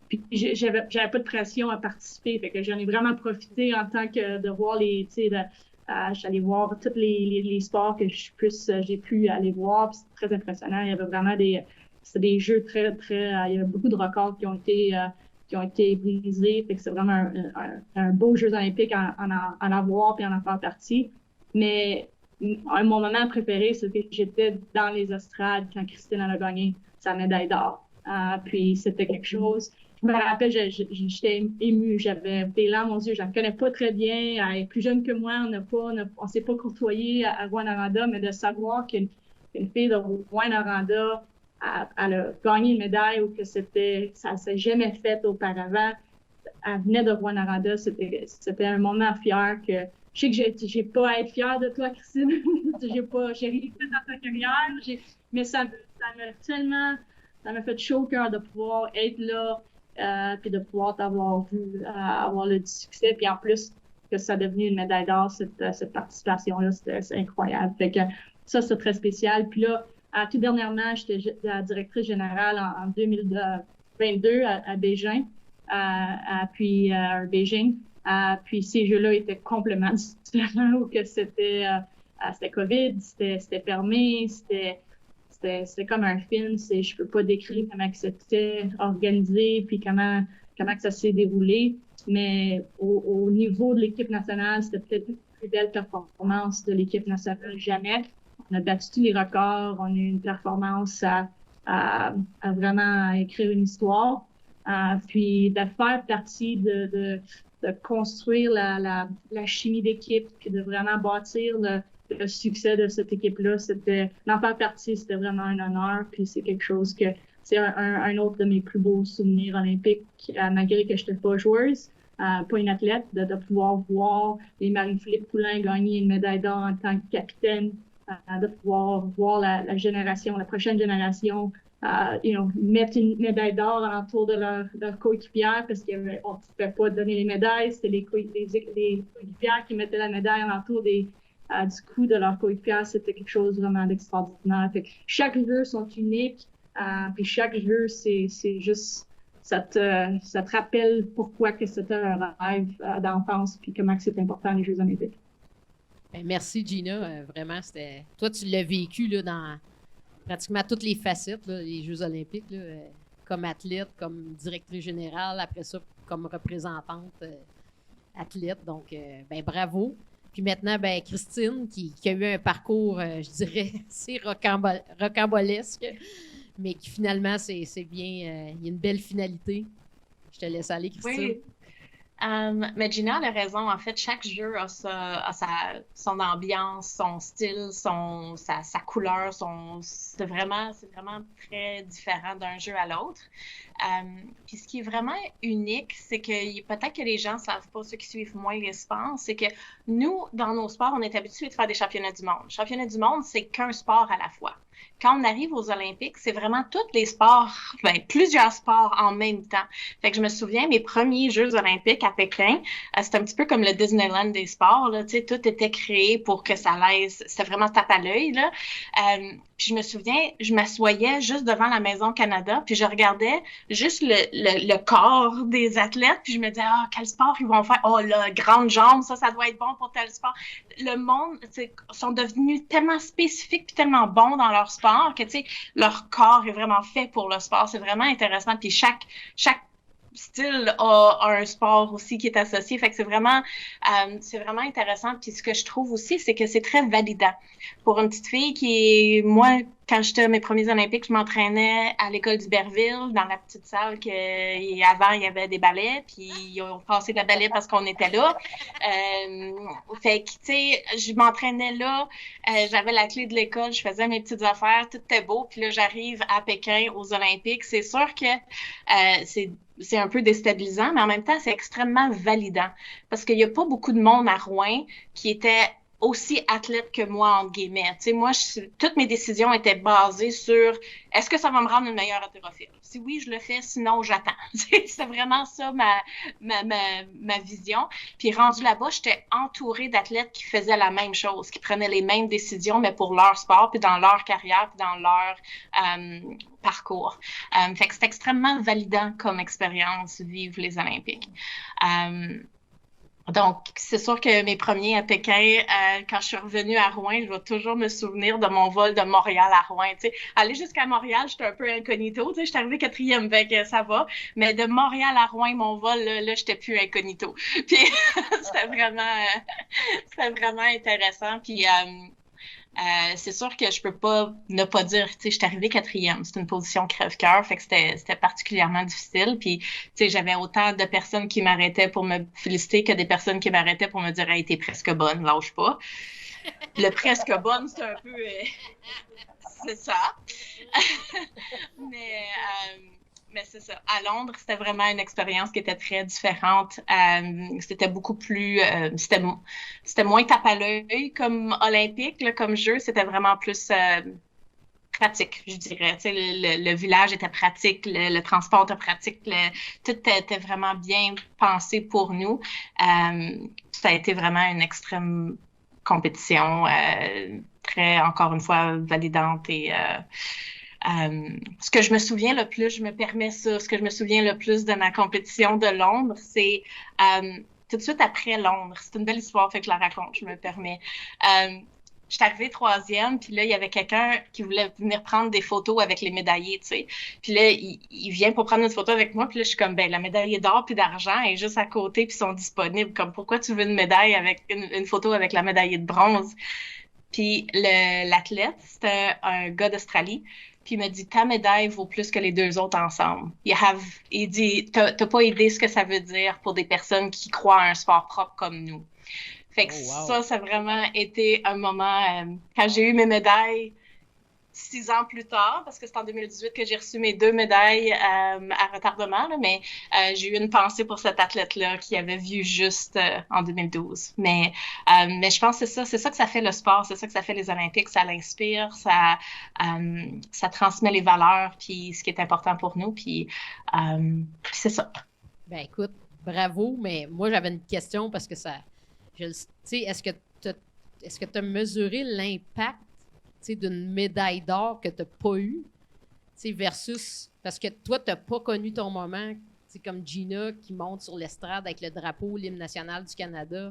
Puis j'avais pas de pression à participer. Fait que j'en ai vraiment profité en tant que de voir j'allais voir tous les sports que j'ai pu aller voir. Puis c'est très impressionnant. Il y avait vraiment c'était des Jeux très, très... il y avait beaucoup de records qui ont été brisés. Fait que c'est vraiment un beau Jeux olympiques en avoir et en faire partie. Mais mon moment préféré, c'est que j'étais dans les estrades quand Christine a gagné sa médaille d'or. Puis c'était quelque chose... Je me rappelle, j'étais émue. J'avais des larmes aux yeux. Je la connais pas très bien. Elle est plus jeune que moi. On s'est pas côtoyé à Rouyn-Noranda, mais de savoir qu'une fille de Rouyn-Noranda elle a gagné une médaille ou que ça s'est jamais fait auparavant. Elle venait de Rouyn-Noranda. C'était un moment fier que je sais que j'ai pas à être fière de toi, Christine. j'ai rien fait dans ta carrière. Mais ça m'a fait chaud au cœur de pouvoir être là, puis de pouvoir t'avoir vu avoir le succès. Puis en plus, que ça a devenu une médaille d'or, cette participation-là, c'est incroyable. Fait que ça, c'est très spécial. Puis là, tout dernièrement, j'étais la directrice générale en 2022 à Beijing, puis Beijing. Puis ces Jeux-là étaient complètement différents, où que c'était COVID, c'était fermé, c'était comme un film. Je peux pas décrire comment que c'était organisé, puis comment que ça s'est déroulé. Mais au niveau de l'équipe nationale, c'était peut-être la plus belle performance de l'équipe nationale jamais. On a battu tous les records, on a eu une performance à vraiment écrire une histoire. Puis de faire partie de construire la chimie d'équipe, puis de vraiment bâtir le succès de cette équipe-là, d'en faire partie, c'était vraiment un honneur. Puis c'est quelque chose que c'est un autre de mes plus beaux souvenirs olympiques, malgré que je n'étais pas joueuse. pas une athlète, de pouvoir voir les Marie-Philippe Poulin gagner une médaille d'or en tant que capitaine, de pouvoir voir la prochaine génération, mettre une médaille d'or alentour de leur coéquipière parce qu'on ne pouvait pas donner les médailles, c'était les coéquipières qui mettaient la médaille alentour du cou de leur coéquipière, c'était quelque chose vraiment d'extraordinaire. Fait que chaque jeu sont uniques, puis chaque jeu, c'est juste, ça te rappelle pourquoi que c'était un rêve d'enfance, puis comment que c'est important les Jeux olympiques. Ben, merci Gina, vraiment, toi tu l'as vécu là, dans pratiquement toutes les facettes, là, les Jeux olympiques, là, comme athlète, comme directrice générale, après ça, comme représentante athlète. Donc, ben bravo. Puis maintenant, ben Christine, qui a eu un parcours, je dirais, assez rocambolesque, mais qui finalement, c'est bien, il y a une belle finalité. Je te laisse aller, Christine. Oui. Mais Gina a raison. En fait, chaque jeu a son ambiance, son style, sa couleur. C'est vraiment très différent d'un jeu à l'autre. Puis ce qui est vraiment unique, c'est que peut-être que les gens ne savent pas, ceux qui suivent moins les sports, c'est que nous, dans nos sports, on est habitués de faire des championnats du monde. Championnat du monde, c'est qu'un sport à la fois. Quand on arrive aux Olympiques, c'est vraiment tous les sports, plusieurs sports en même temps. Fait que je me souviens, mes premiers Jeux olympiques à Pékin, c'était un petit peu comme le Disneyland des sports, là, tu sais, tout était créé pour que ça laisse, c'était vraiment tape à l'œil, là. Puis je me souviens, je m'assoyais juste devant la Maison Canada, puis je regardais juste le corps des athlètes, puis je me disais, quel sport ils vont faire? Oh, la grande jambe, ça doit être bon pour tel sport. Le monde, sont devenus tellement spécifiques puis tellement bons dans leur sport que, tu sais, leur corps est vraiment fait pour le sport. C'est vraiment intéressant. Puis chaque style a un sport aussi qui est associé. Fait que c'est vraiment intéressant. Puis ce que je trouve aussi, c'est que c'est très validant. Pour une petite fille qui est, moi, quand j'étais à mes premiers Olympiques, je m'entraînais à l'école d'Iberville, dans la petite salle avant, il y avait des ballets, puis ils ont passé le ballet parce qu'on était là. Fait que, tu sais, je m'entraînais là, j'avais la clé de l'école, je faisais mes petites affaires, tout était beau, puis là, j'arrive à Pékin aux Olympiques. C'est sûr que c'est un peu déstabilisant, mais en même temps, c'est extrêmement validant. Parce qu'il n'y a pas beaucoup de monde à Rouen qui était aussi athlète que moi, entre guillemets. Tu sais, moi, toutes mes décisions étaient basées sur est-ce que ça va me rendre une meilleure haltérophile? Si oui, je le fais, sinon, j'attends. C'était vraiment ça ma vision. Puis rendu là-bas, j'étais entourée d'athlètes qui faisaient la même chose, qui prenaient les mêmes décisions, mais pour leur sport, puis dans leur carrière, puis dans leur parcours. Fait que c'est extrêmement validant comme expérience, vivre les Olympiques. Donc, c'est sûr que mes premiers à Pékin, quand je suis revenue à Rouen, je vais toujours me souvenir de mon vol de Montréal à Rouen. Tu sais, aller jusqu'à Montréal, j'étais un peu incognito. Tu sais, j'étais arrivée 4e, fait que ça va. Mais de Montréal à Rouen, mon vol, là j'étais plus incognito. Puis, c'était vraiment intéressant. Puis, c'est sûr que je peux pas ne pas dire, tu sais, je suis arrivée 4e. C'est une position crève-cœur, fait que c'était particulièrement difficile. Puis, tu sais, j'avais autant de personnes qui m'arrêtaient pour me féliciter que des personnes qui m'arrêtaient pour me dire, hey, t'es presque bonne, lâche pas. Le presque bonne, c'est un peu, c'est ça. Mais c'est ça. À Londres, c'était vraiment une expérience qui était très différente. C'était beaucoup plus... c'était moins tape à l'œil comme olympique, là, comme jeu. C'était vraiment plus pratique, je dirais. Tu sais, le village était pratique, le transport était pratique. Tout était vraiment bien pensé pour nous. Ça a été vraiment une extrême compétition, très, encore une fois, validante et... ce que je me souviens le plus, je me permets ça, ce que je me souviens le plus de ma compétition de Londres, c'est tout de suite après Londres. C'est une belle histoire, fait que je la raconte, je me permets. Je suis arrivée 3e, puis là, il y avait quelqu'un qui voulait venir prendre des photos avec les médaillés, tu sais. Puis là, il vient pour prendre une photo avec moi, puis là, je suis comme, la médaille d'or puis d'argent est juste à côté, puis sont disponibles. Comme, pourquoi tu veux une médaille avec une photo avec la médaille de bronze? Puis l'athlète, c'était un gars d'Australie. Puis il m'a dit, ta médaille vaut plus que les 2 autres ensemble. Il dit, t'as pas idée ce que ça veut dire pour des personnes qui croient à un sport propre comme nous. Fait que ça a vraiment été un moment, quand j'ai eu mes médailles, 6 ans plus tard, parce que c'est en 2018 que j'ai reçu mes 2 médailles à retardement, là, mais j'ai eu une pensée pour cet athlète-là qui avait vu juste en 2012. Mais je pense que c'est ça que ça fait le sport, c'est ça que ça fait les Olympiques, ça l'inspire, ça transmet les valeurs, puis ce qui est important pour nous, puis c'est ça. Ben écoute, bravo, mais moi j'avais une question parce que ça, tu sais, est-ce que tu as mesuré l'impact d'une médaille d'or que tu n'as pas eue, versus, parce que toi, tu n'as pas connu ton moment, comme Gina qui monte sur l'estrade avec le drapeau, l'hymne national du Canada.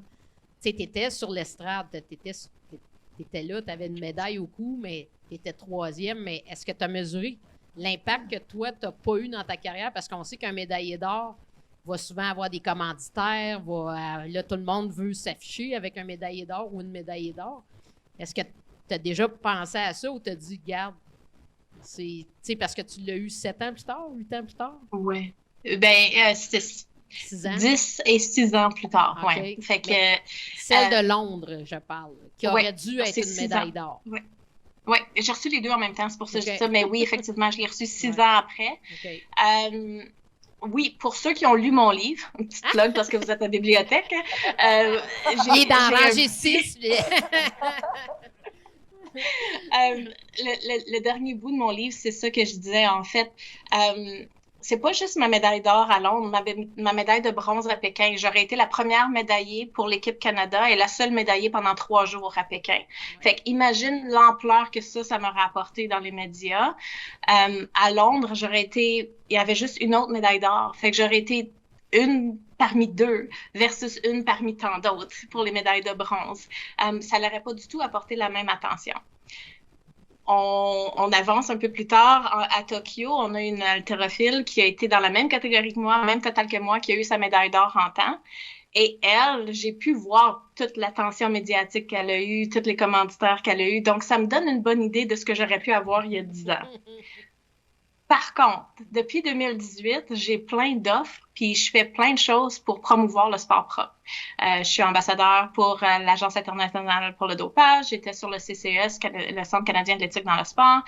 Tu étais sur l'estrade, tu étais là, tu avais une médaille au cou, mais tu étais 3e. Mais est-ce que tu as mesuré l'impact que toi, tu n'as pas eu dans ta carrière? Parce qu'on sait qu'un médaillé d'or va souvent avoir des commanditaires, là, tout le monde veut s'afficher avec un médaillé d'or ou une médaillée d'or. Est-ce que tu as déjà pensé à ça ou tu as dit, garde, c'est parce que tu l'as eu 7 ans plus tard, 8 ans plus tard? Oui. Ben, c'était 6 ans? 10 et 6 ans plus tard, okay. Oui. Fait que, celle de Londres, je parle, qui aurait dû être une médaille d'or. Oui. Oui, j'ai reçu les 2 en même temps, c'est pour ça que je dis ça. Mais oui, effectivement, je l'ai reçu 6 ans après. Okay. Oui, pour ceux qui ont lu mon livre, une petite plug parce que vous êtes à la bibliothèque. Il est dans rangée 6. Le dernier bout de mon livre, c'est ça que je disais, en fait. C'est pas juste ma médaille d'or à Londres, ma médaille de bronze à Pékin. J'aurais été la première médaillée pour l'équipe Canada et la seule médaillée pendant 3 jours à Pékin. Ouais. Fait qu'imagine l'ampleur que ça m'a rapporté dans les médias. À Londres, il y avait juste une autre médaille d'or. Fait que j'aurais été une parmi 2 versus une parmi tant d'autres pour les médailles de bronze. Ça n'aurait pas du tout apporté la même attention. On avance un peu plus tard à Tokyo. On a une haltérophile qui a été dans la même catégorie que moi, même total que moi, qui a eu sa médaille d'or en temps. Et elle, j'ai pu voir toute l'attention médiatique qu'elle a eue, tous les commanditaires qu'elle a eus. Donc, ça me donne une bonne idée de ce que j'aurais pu avoir il y a 10 ans. Par contre, depuis 2018, j'ai plein d'offres, puis je fais plein de choses pour promouvoir le sport propre. Je suis ambassadeur pour l'Agence internationale pour le dopage. J'étais sur le CCES, le Centre canadien de l'éthique dans le sport.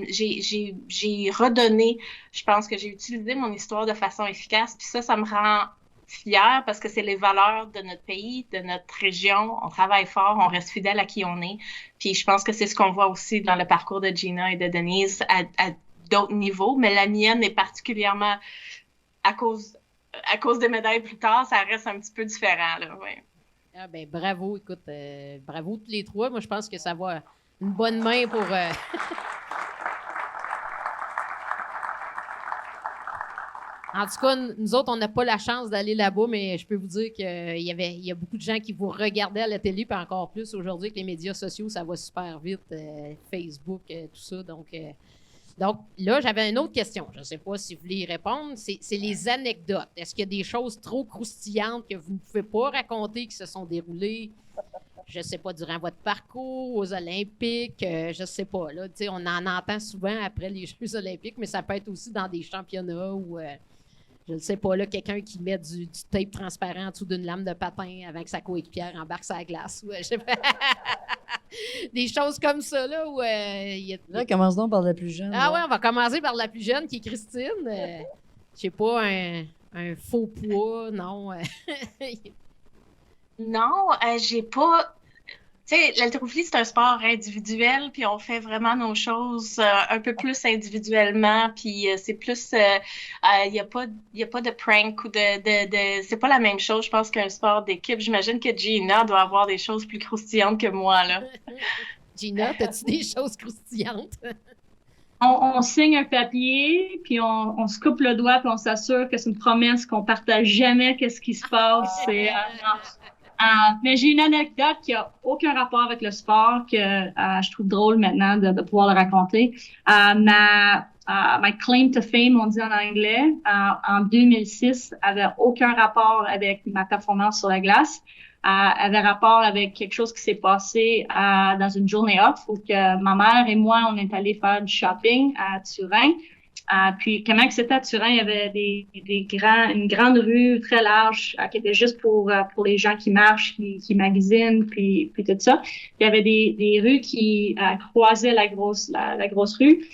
J'ai redonné, je pense que j'ai utilisé mon histoire de façon efficace, puis ça me rend fière parce que c'est les valeurs de notre pays, de notre région. On travaille fort, on reste fidèle à qui on est. Puis je pense que c'est ce qu'on voit aussi dans le parcours de Gina et de Denise à d'autres niveaux, mais la mienne est particulièrement à cause des médailles plus tard, ça reste un petit peu différent, là, ouais. Ah ben bravo, écoute, bravo tous les 3. Moi, je pense que ça va une bonne main pour... En tout cas, nous autres, on n'a pas la chance d'aller là-bas, mais je peux vous dire qu'il y a beaucoup de gens qui vous regardaient à la télé, puis encore plus aujourd'hui avec les médias sociaux, ça va super vite, Facebook, tout ça, donc là, j'avais une autre question. Je ne sais pas si vous voulez y répondre. C'est les anecdotes. Est-ce qu'il y a des choses trop croustillantes que vous ne pouvez pas raconter qui se sont déroulées, je ne sais pas, durant votre parcours, aux Olympiques? Je ne sais pas. Là, on en entend souvent après les Jeux olympiques, mais ça peut être aussi dans des championnats où, je ne sais pas, là, quelqu'un qui met du tape transparent en dessous d'une lame de patin avec sa coéquipière embarque sa glace. Je sais pas. Des choses comme ça, là, où... Là, commence donc par la plus jeune. Ah ouais, on va commencer par la plus jeune, qui est Christine. Je sais pas, un faux poids, non. Non, j'ai pas... Tu sais, l'haltérophilie, c'est un sport individuel, puis on fait vraiment nos choses un peu plus individuellement, puis c'est plus... Il y a pas de prank ou de... C'est pas la même chose, je pense, qu'un sport d'équipe. J'imagine que Gina doit avoir des choses plus croustillantes que moi, là. Gina, as-tu des choses croustillantes? On signe un papier, puis on se coupe le doigt, puis on s'assure que c'est une promesse qu'on partage jamais qu'est-ce qui se passe. Mais j'ai une anecdote qui a aucun rapport avec le sport que je trouve drôle maintenant de pouvoir le raconter. My claim to fame, on dit en anglais, en 2006, avait aucun rapport avec ma performance sur la glace. Avait rapport avec quelque chose qui s'est passé dans une journée off où que ma mère et moi, on est allés faire du shopping à Turin. Puis, comment que c'était à Turin, il y avait une grande rue très large qui était juste pour les gens qui marchent, qui magasinent, puis tout ça. Puis, il y avait des rues qui croisaient la grosse rue,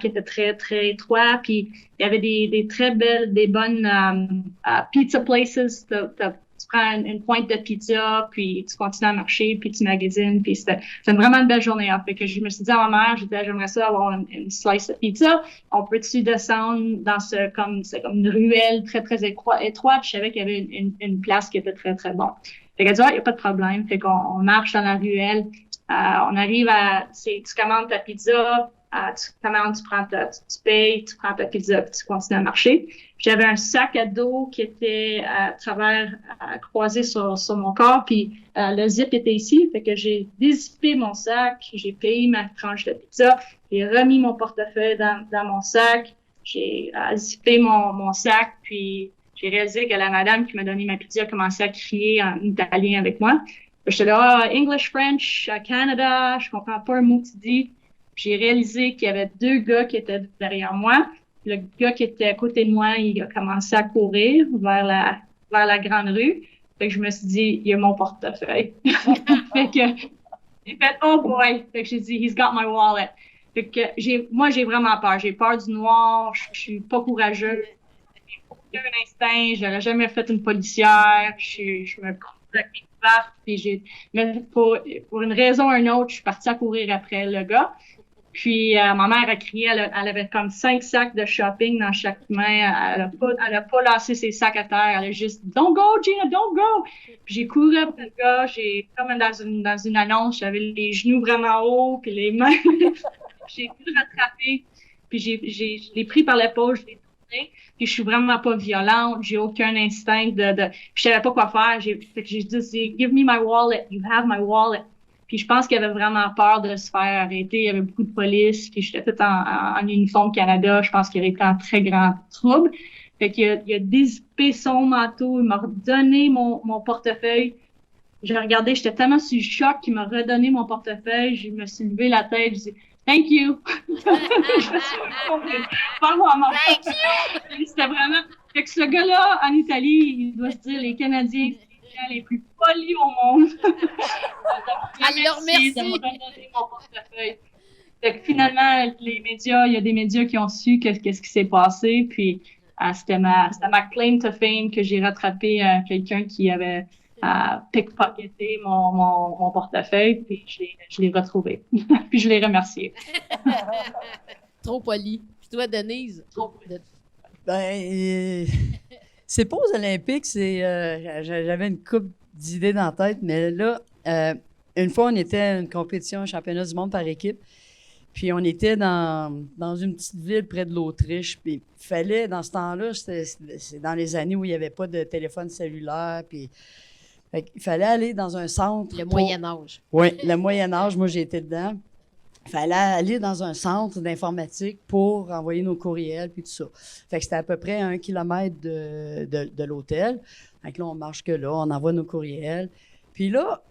qui était très, très étroite. Puis, il y avait des très belles, des bonnes pizza places. Tu prends une pointe de pizza, puis tu continues à marcher, puis tu magasines, puis c'était vraiment une belle journée. Fait que je me suis dit à ma mère, j'aimerais ça avoir une slice de pizza. On peut-tu descendre dans c'est comme une ruelle très, très étroite. Je savais qu'il y avait une place qui était très, très bonne. Fait qu'elle dit, il n'y a pas de problème. Fait qu'on marche dans la ruelle. On arrive tu commandes ta pizza, tu payes, tu prends ta pizza, puis tu continues à marcher. J'avais un sac à dos qui était croisé sur mon corps, puis le zip était ici, fait que j'ai dézippé mon sac, j'ai payé ma tranche de pizza, j'ai remis mon portefeuille dans mon sac, j'ai zippé mon sac, puis j'ai réalisé que la madame qui m'a donné ma pizza a commencé à crier en italien avec moi. J'étais là, English, French, Canada, je comprends pas un mot que tu dis. J'ai réalisé qu'il y avait 2 gars qui étaient derrière moi. Le gars qui était à côté de moi, il a commencé à courir vers la grande rue. Fait que je me suis dit, il y a mon portefeuille. Fait que j'ai fait, oh boy. Fait que j'ai dit, he's got my wallet. Fait que moi, j'ai vraiment peur. J'ai peur du noir. Je suis pas courageuse. J'ai aucun instinct. J'aurais jamais fait une policière. Je me cours avec mes barres. Mais pour une raison ou une autre, je suis partie à courir après le gars. Puis ma mère a crié, elle avait comme 5 sacs de shopping dans chaque main. Elle a pas laissé ses sacs à terre. Elle a juste Don't go, Gina, don't go. Puis j'ai couru après le gars. J'ai comme dans une annonce, j'avais les genoux vraiment hauts, puis les mains. J'ai pu le rattraper. Puis je l'ai pris par l'épaule, je l'ai tourné. Puis je suis vraiment pas violente. J'ai aucun instinct de. Je savais pas quoi faire. Fait que j'ai dit Give me my wallet. You have my wallet. Puis je pense qu'il avait vraiment peur de se faire arrêter. Il y avait beaucoup de police. Puis j'étais toute en uniforme Canada. Je pense qu'il aurait été en très grand trouble. Fait qu'il a dézippé son manteau. Il m'a redonné mon portefeuille. J'ai regardé, j'étais tellement sous le choc qu'il m'a redonné mon portefeuille. Je me suis levé la tête. Je dis Thank you. Parle-moi à mon portefeuille. C'était vraiment. Fait que ce gars-là, en Italie, il doit se dire les Canadiens, les plus polis au monde. Alors, merci. De me redonner mon portefeuille. Fait que finalement, les médias, il y a des médias qui ont su qu'est-ce qui s'est passé. Puis c'était ma claim to fame que j'ai rattrapé quelqu'un qui avait pickpocketé mon portefeuille. Puis je l'ai retrouvé. Puis je l'ai remercié. Trop poli. Puis toi, Denise? C'est pas aux Olympiques, j'avais une couple d'idées dans la tête, mais là, une fois, on était à une compétition, un championnat du monde par équipe, puis on était dans une petite ville près de l'Autriche, puis il fallait, dans ce temps-là, c'est dans les années où il n'y avait pas de téléphone cellulaire, puis il fallait aller dans un centre. Le Moyen-Âge. Oui, le Moyen-Âge, moi j'ai été dedans. Il fallait aller dans un centre d'informatique pour envoyer nos courriels puis tout ça. Fait que c'était à peu près 1 kilomètre de l'hôtel. Fait que là, on marche que là, on envoie nos courriels. Puis là,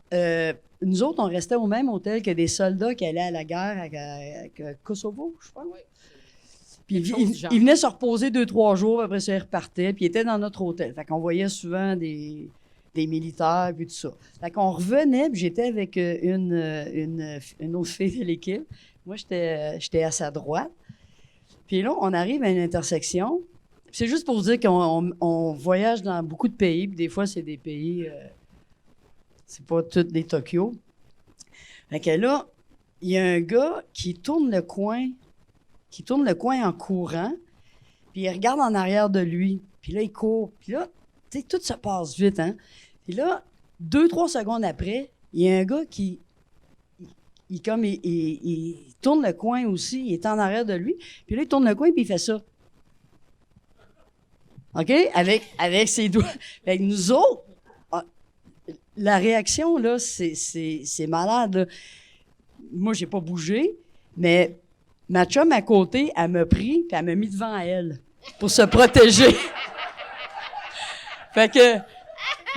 nous autres, on restait au même hôtel que des soldats qui allaient à la guerre à Kosovo, je crois. Oui. Puis ils venaient se reposer 2-3 jours, après ça, ils repartaient, puis ils étaient dans notre hôtel. Fait qu'on voyait souvent des militaires, puis tout ça. Fait qu'on revenait, puis j'étais avec une autre fille de l'équipe. Moi, j'étais à sa droite. Puis là, on arrive à une intersection. C'est juste pour vous dire qu'on voyage dans beaucoup de pays, puis des fois, c'est des pays... c'est pas tous des Tokyo. Fait que là, il y a un gars qui tourne le coin en courant, puis il regarde en arrière de lui. Puis là, il court. Puis là, tu sais, tout se passe vite, hein? Puis là, 2-3 secondes après, il y a un gars qui tourne le coin aussi, il est en arrière de lui. Puis là, il tourne le coin, puis il fait ça. OK? Avec ses doigts. Fait que nous autres, la réaction, là, c'est malade, là. Moi, j'ai pas bougé, mais ma chum à côté, elle m'a pris, puis elle m'a mis devant elle pour se protéger. Fait que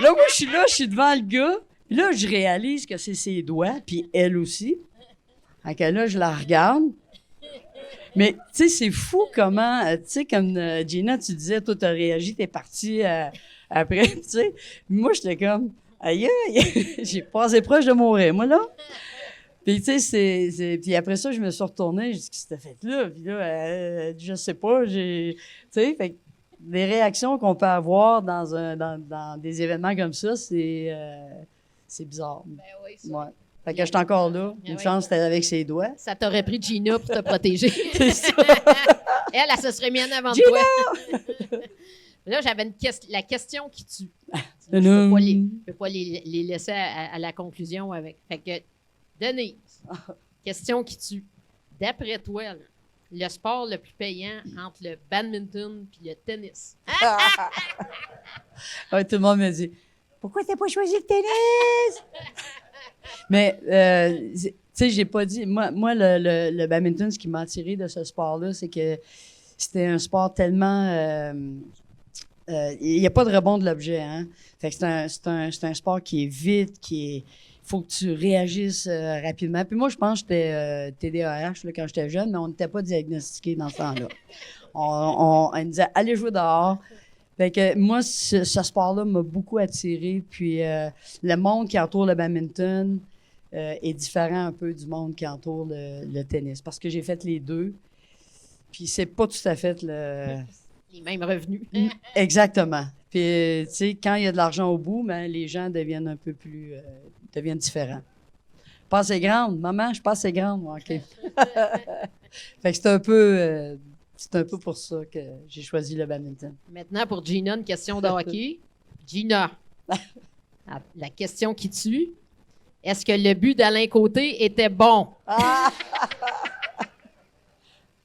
là, moi, je suis devant le gars. Puis là, je réalise que c'est ses doigts, puis elle aussi. Fait que là, je la regarde. Mais, tu sais, c'est fou comment, tu sais, comme Gina, tu disais, toi, t'as réagi, t'es parti après, tu sais. Moi, j'étais comme, aïe, aïe, j'ai passé proche de mourir, moi, là. Puis, tu sais, puis après ça, je me suis retournée, j'ai dit, qu'est-ce que t'as fait là? Puis là, je sais pas, tu sais, fait que les réactions qu'on peut avoir dans des événements comme ça, c'est bizarre. Ben oui, ça. Ouais. Fait que j'étais encore là. Ah Une oui. chance, c'était avec ses doigts. Ça t'aurait pris Gina pour te protéger. C'est ça. Elle se serait mise en avant de Gina! toi. Là, j'avais la question qui tue. Je Tadam! peux pas les laisser à la conclusion avec. Fait que, Denise, question qui tue. D'après toi, là, le sport le plus payant entre le badminton et le tennis? Ouais, tout le monde me dit, pourquoi t'as pas choisi le tennis? Mais, tu sais, j'ai pas dit. Moi le badminton, ce qui m'a attiré de ce sport-là, c'est que c'était un sport tellement. Il n'y a pas de rebond de l'objet, hein. Fait que c'est un sport qui est vite, faut que tu réagisses rapidement. Puis moi, je pense que j'étais TDAH là, quand j'étais jeune, mais on n'était pas diagnostiqué dans ce temps-là. On nous disait, allez jouer dehors. Fait que moi, ce sport-là m'a beaucoup attiré. Puis le monde qui entoure le badminton est différent un peu du monde qui entoure le tennis. Parce que j'ai fait les deux. Puis c'est pas tout à fait Les mêmes revenus. Exactement. Puis, tu sais, quand il y a de l'argent au bout, ben, les gens deviennent un peu plus... deviennent différents. Pas assez grande. Maman, je suis pas assez grande. OK. Fait que c'est un peu pour ça que j'ai choisi le badminton. Maintenant, pour Gina, une question de hockey. Gina, la question qui tue. Est-ce que le but d'Alain Côté était bon?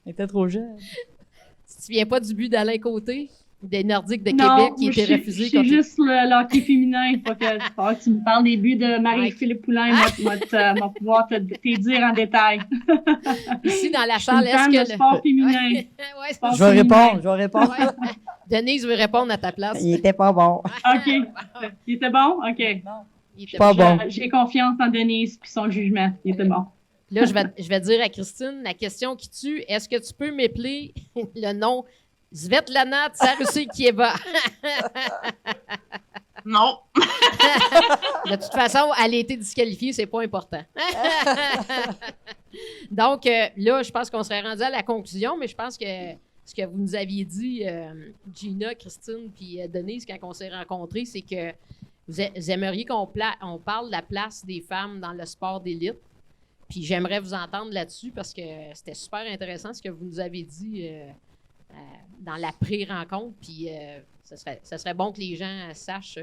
Elle était trop jeune. Tu te souviens pas du but d'Alain Côté? Des Nordiques de Non, Québec qui étaient refusés c'est contre... juste le hockey féminin. Faut que tu me parles des buts de Marie-Philippe Poulain. Moi, pouvoir te dire en détail. Ici, dans la Je suis salle, une fan de sport féminin. Ouais, c'est Sport Je vais féminin. répondre. ouais. Denise veut répondre à ta place. Il était pas bon. OK. Il était bon? OK. Il était Pas bon. J'ai confiance en Denise et son jugement. Il était bon. Là, je vais dire à Christine, la question qui tue, est-ce que tu peux m'épeler le nom Svetlana Tsaroussikieva? Non. De toute façon, elle a été disqualifiée, c'est pas important. Donc, là, je pense qu'on serait rendu à la conclusion, mais je pense que ce que vous nous aviez dit, Gina, Christine, puis Denise, quand on s'est rencontrés, c'est que vous aimeriez qu'on parle de la place des femmes dans le sport d'élite. Puis j'aimerais vous entendre là-dessus parce que c'était super intéressant ce que vous nous avez dit dans la pré-rencontre. Puis ça serait bon que les gens sachent,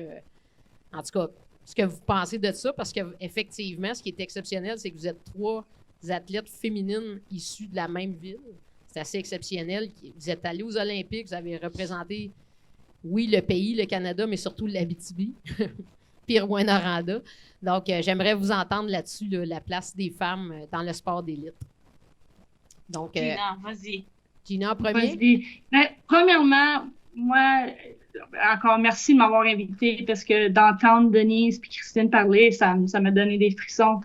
en tout cas, ce que vous pensez de ça parce qu'effectivement, ce qui est exceptionnel, c'est que vous êtes 3 athlètes féminines issues de la même ville. C'est assez exceptionnel. Vous êtes allés aux Olympiques, vous avez représenté, oui, le pays, le Canada, mais surtout l'Abitibi, puis Rouyn-Noranda. Donc, j'aimerais vous entendre là-dessus, là, la place des femmes dans le sport d'élite. Donc, Gina, vas-y. Gina en premier. Vas-y. Ben, premièrement, moi, encore merci de m'avoir invité parce que d'entendre Denise et Christine parler, ça m'a donné des frissons.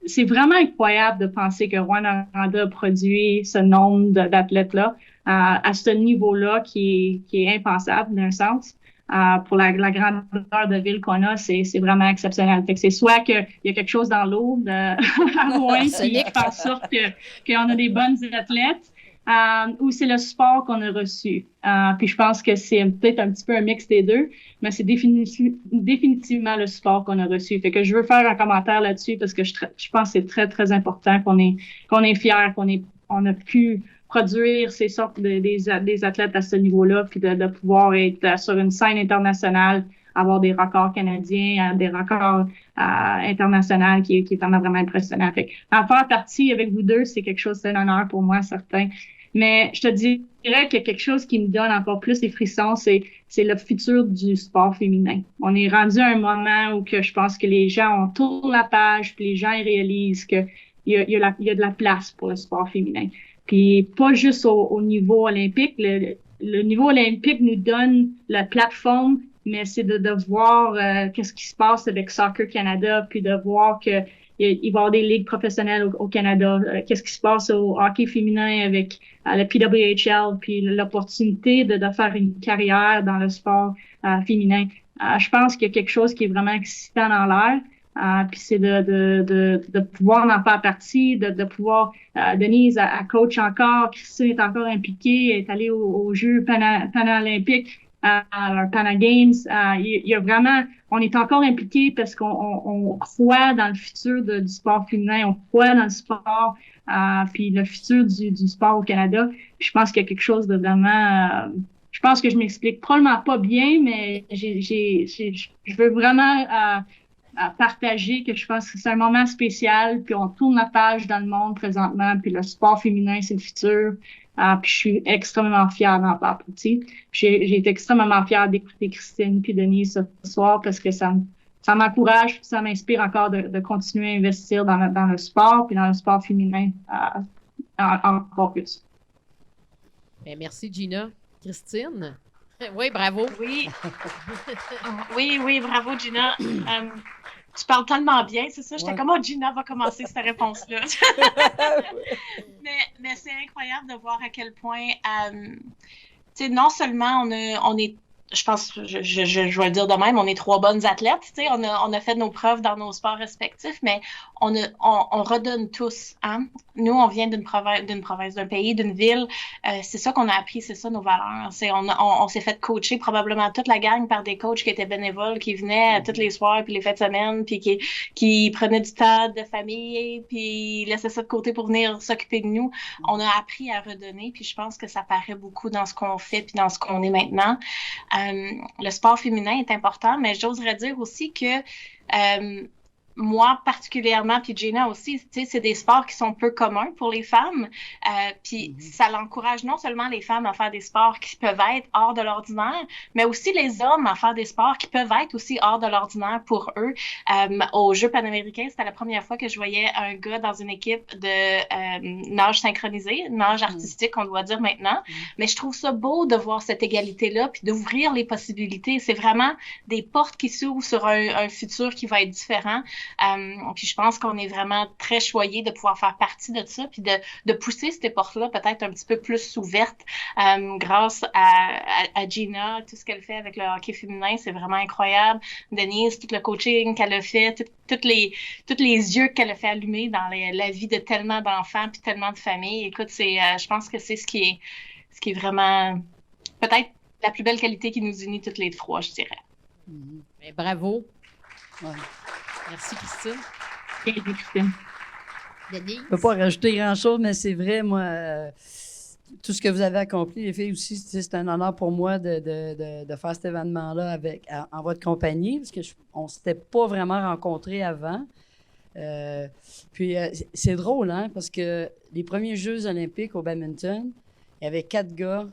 C'est vraiment incroyable de penser que Rouyn-Noranda a produit ce nombre d'athlètes-là à ce niveau-là qui est impensable d'un sens. Pour la grandeur de ville qu'on a, c'est vraiment exceptionnel. Fait que c'est soit qu'il y a quelque chose dans l'eau à Rouen qui fait en sorte qu'on a des bonnes athlètes, ou c'est le sport qu'on a reçu. Puis je pense que c'est peut-être un petit peu un mix des deux, mais c'est définitivement le sport qu'on a reçu. Fait que je veux faire un commentaire là-dessus parce que je pense que c'est très, très important qu'on est fiers, on a pu produire ces sortes des athlètes à ce niveau-là, puis de pouvoir être sur une scène internationale, avoir des records canadiens, des records internationaux qui est vraiment impressionnant. Fait en faire partie avec vous deux, c'est quelque chose, c'est un honneur pour moi, certain. Mais je te dirais qu'il y a quelque chose qui me donne encore plus des frissons, c'est le futur du sport féminin. On est rendu à un moment où que je pense que les gens, on tourne la page, puis les gens ils réalisent que il y a de la place pour le sport féminin. Puis pas juste au niveau olympique. Le niveau olympique nous donne la plateforme, mais c'est de voir qu'est-ce qui se passe avec Soccer Canada, puis de voir que il va y avoir des ligues professionnelles au Canada. Qu'est-ce qui se passe au hockey féminin avec le PWHL, puis l'opportunité de faire une carrière dans le sport féminin. Je pense qu'il y a quelque chose qui est vraiment excitant dans l'air. Puis c'est de pouvoir en faire partie, de pouvoir Denise a coach encore, Christine est encore impliquée, est allée aux Jeux Paralympiques, Pana Games. Il y a vraiment, on est encore impliqué parce qu'on croit dans le futur du sport féminin, on croit dans le sport, puis le futur du sport au Canada. Puis je pense qu'il y a quelque chose de vraiment je pense que je m'explique probablement pas bien, mais je veux vraiment à partager que je pense que c'est un moment spécial, puis on tourne la page dans le monde présentement, puis le sport féminin, c'est le futur. Puis je suis extrêmement fière d'en faire partie. J'ai été extrêmement fière d'écouter Christine puis Denise ce soir parce que ça m'encourage, ça m'inspire encore de continuer à investir dans le sport, puis dans le sport féminin encore plus. Bien, merci Gina. Christine? Oui, bravo. Oui. Oui, bravo, Gina. Tu parles tellement bien, c'est ça? J'étais comme, Gina va commencer cette réponse-là. mais c'est incroyable de voir à quel point, tu sais, non seulement on est, je pense, je vais le dire de même, on est 3 bonnes athlètes, tu sais, on a fait nos preuves dans nos sports respectifs, mais on redonne tous, hein. Nous, on vient d'une province, d'un pays, d'une ville. C'est ça qu'on a appris, c'est ça nos valeurs. On s'est fait coacher probablement toute la gang par des coachs qui étaient bénévoles, qui venaient tous les soirs puis les fins de semaine, puis qui prenaient du temps de famille, puis laissaient ça de côté pour venir s'occuper de nous. On a appris à redonner, puis je pense que ça paraît beaucoup dans ce qu'on fait puis dans ce qu'on est maintenant. Le sport féminin est important, mais j'oserais dire aussi que moi particulièrement, puis Gina aussi, tu sais, c'est des sports qui sont peu communs pour les femmes. Puis ça l'encourage non seulement les femmes à faire des sports qui peuvent être hors de l'ordinaire, mais aussi les hommes à faire des sports qui peuvent être aussi hors de l'ordinaire pour eux. Aux Jeux panaméricains, c'était la première fois que je voyais un gars dans une équipe de nage synchronisé, nage artistique, on doit dire maintenant. Mais je trouve ça beau de voir cette égalité-là, puis d'ouvrir les possibilités. C'est vraiment des portes qui s'ouvrent sur un futur qui va être différent. Puis je pense qu'on est vraiment très choyés de pouvoir faire partie de ça, puis de pousser ces portes-là peut-être un petit peu plus ouvertes grâce à Gina, tout ce qu'elle fait avec le hockey féminin, c'est vraiment incroyable. Denise, tout le coaching qu'elle a fait, tous les yeux qu'elle a fait allumer dans la vie de tellement d'enfants puis tellement de familles. Écoute, je pense que c'est ce qui est vraiment peut-être la plus belle qualité qui nous unit toutes les 3, je dirais. Mais bravo. Ouais. Merci, Christine. Merci, Christine. Denise? Je ne peux pas rajouter grand-chose, mais c'est vrai, moi, tout ce que vous avez accompli, les filles aussi, c'est un honneur pour moi de faire cet événement-là en votre compagnie, parce qu'on ne s'était pas vraiment rencontrés avant. Puis c'est drôle, hein, parce que les premiers Jeux olympiques au badminton, il y avait 4 gars,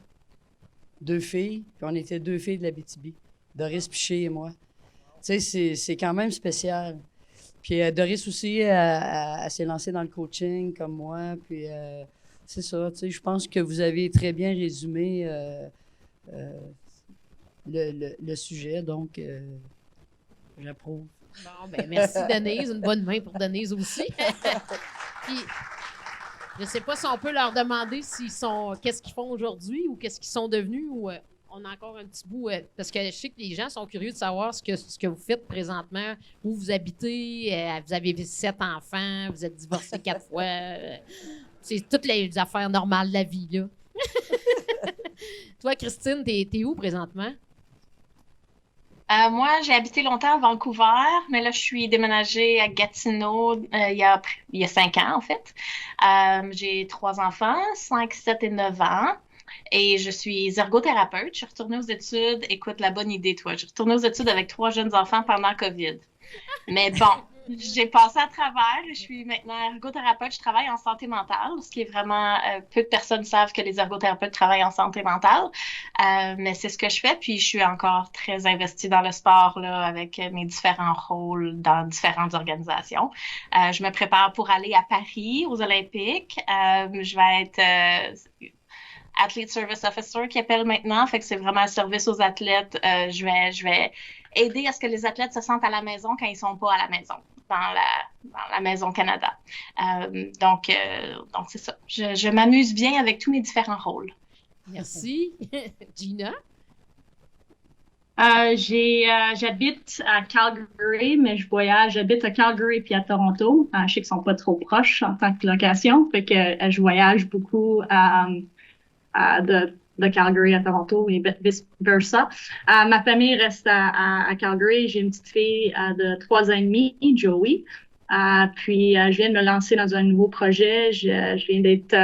2 filles, puis on était 2 filles de l'Abitibi, Doris Piché et moi. Tu sais, c'est quand même spécial. Puis Doris aussi, elle s'est lancée dans le coaching comme moi. Puis c'est ça, tu sais, je pense que vous avez très bien résumé le sujet. Donc, j'approuve. Bon, ben merci Denise. Une bonne main pour Denise aussi. Puis, je ne sais pas si on peut leur demander qu'est-ce qu'ils font aujourd'hui ou qu'est-ce qu'ils sont devenus ou... On a encore un petit bout, parce que je sais que les gens sont curieux de savoir ce que vous faites présentement, où vous habitez, vous avez 7 enfants, vous êtes divorcé 4 fois. C'est toutes les affaires normales de la vie, là. Toi, Christine, t'es où présentement? Moi, j'ai habité longtemps à Vancouver, mais là, je suis déménagée à Gatineau il y a 5 ans, en fait. J'ai 3 enfants, 5, 7 et 9 ans. Et je suis ergothérapeute. Je suis retournée aux études. Écoute, la bonne idée, toi. Je suis retournée aux études avec 3 jeunes enfants pendant COVID. Mais bon, j'ai passé à travers. Je suis maintenant ergothérapeute. Je travaille en santé mentale, ce qui est vraiment... peu de personnes savent que les ergothérapeutes travaillent en santé mentale. Mais c'est ce que je fais. Puis je suis encore très investie dans le sport, là, avec mes différents rôles dans différentes organisations. Je me prépare pour aller à Paris, aux Olympiques. Je vais être... Athlete Service Officer qui appelle maintenant, fait que c'est vraiment un service aux athlètes. Je vais aider à ce que les athlètes se sentent à la maison quand ils sont pas à la maison. dans la Maison Canada. Donc c'est ça. Je m'amuse bien avec tous mes différents rôles. Merci. Gina? J'habite à Calgary, mais j'habite à Calgary puis à Toronto. Je sais qu'ils sont pas trop proches en tant que location, fait que je voyage beaucoup de Calgary à Toronto et vice versa. Ma famille reste à Calgary. J'ai une petite fille de 3 ans et demi, Joey. Puis je viens de me lancer dans un nouveau projet. Je viens d'être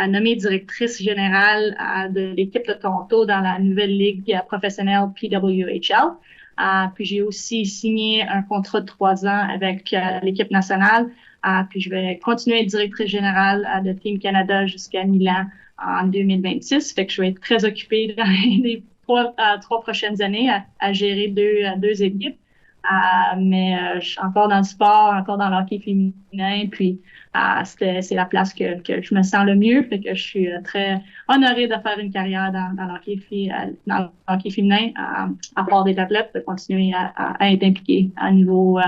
nommée directrice générale de l'équipe de Toronto dans la nouvelle ligue professionnelle PWHL. Puis j'ai aussi signé un contrat de 3 ans avec l'équipe nationale. Puis je vais continuer à être directrice générale de Team Canada jusqu'à Milan en 2026. Fait que je vais être très occupée dans les 3 prochaines années à gérer deux équipes. Mais je suis encore dans le sport, encore dans le hockey féminin, puis c'est la place que je me sens le mieux, fait que je suis très honorée de faire une carrière dans le hockey féminin, à part des athlètes, de continuer à être impliquée à niveau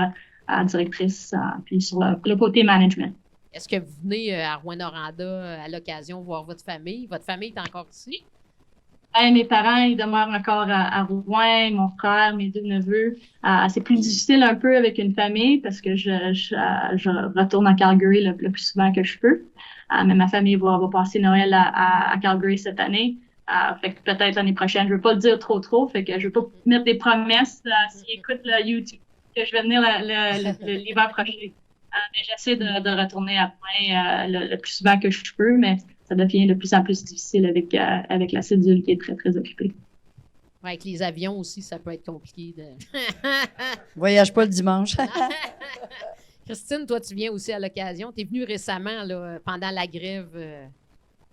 directrice, puis sur le côté management. Est-ce que vous venez à Rouyn-Noranda à l'occasion voir votre famille? Votre famille est encore ici? Mes parents, ils demeurent encore à Rouyn, mon frère, mes 2 neveux. C'est plus difficile un peu avec une famille parce que je retourne à Calgary le plus souvent que je peux. Mais ma famille va passer Noël à Calgary cette année. Fait que peut-être l'année prochaine, je veux pas le dire trop, fait que je veux pas mettre des promesses s'ils écoutent le YouTube que je vais venir l'hiver prochain. Mais j'essaie de retourner à Rouyn le plus souvent que je peux, mais ça devient de plus en plus difficile avec la cédule qui est très, très occupée. Ouais, avec les avions aussi, ça peut être compliqué. Voyage pas le dimanche. Christine, toi, tu viens aussi à l'occasion. Tu es venue récemment là, pendant la grève.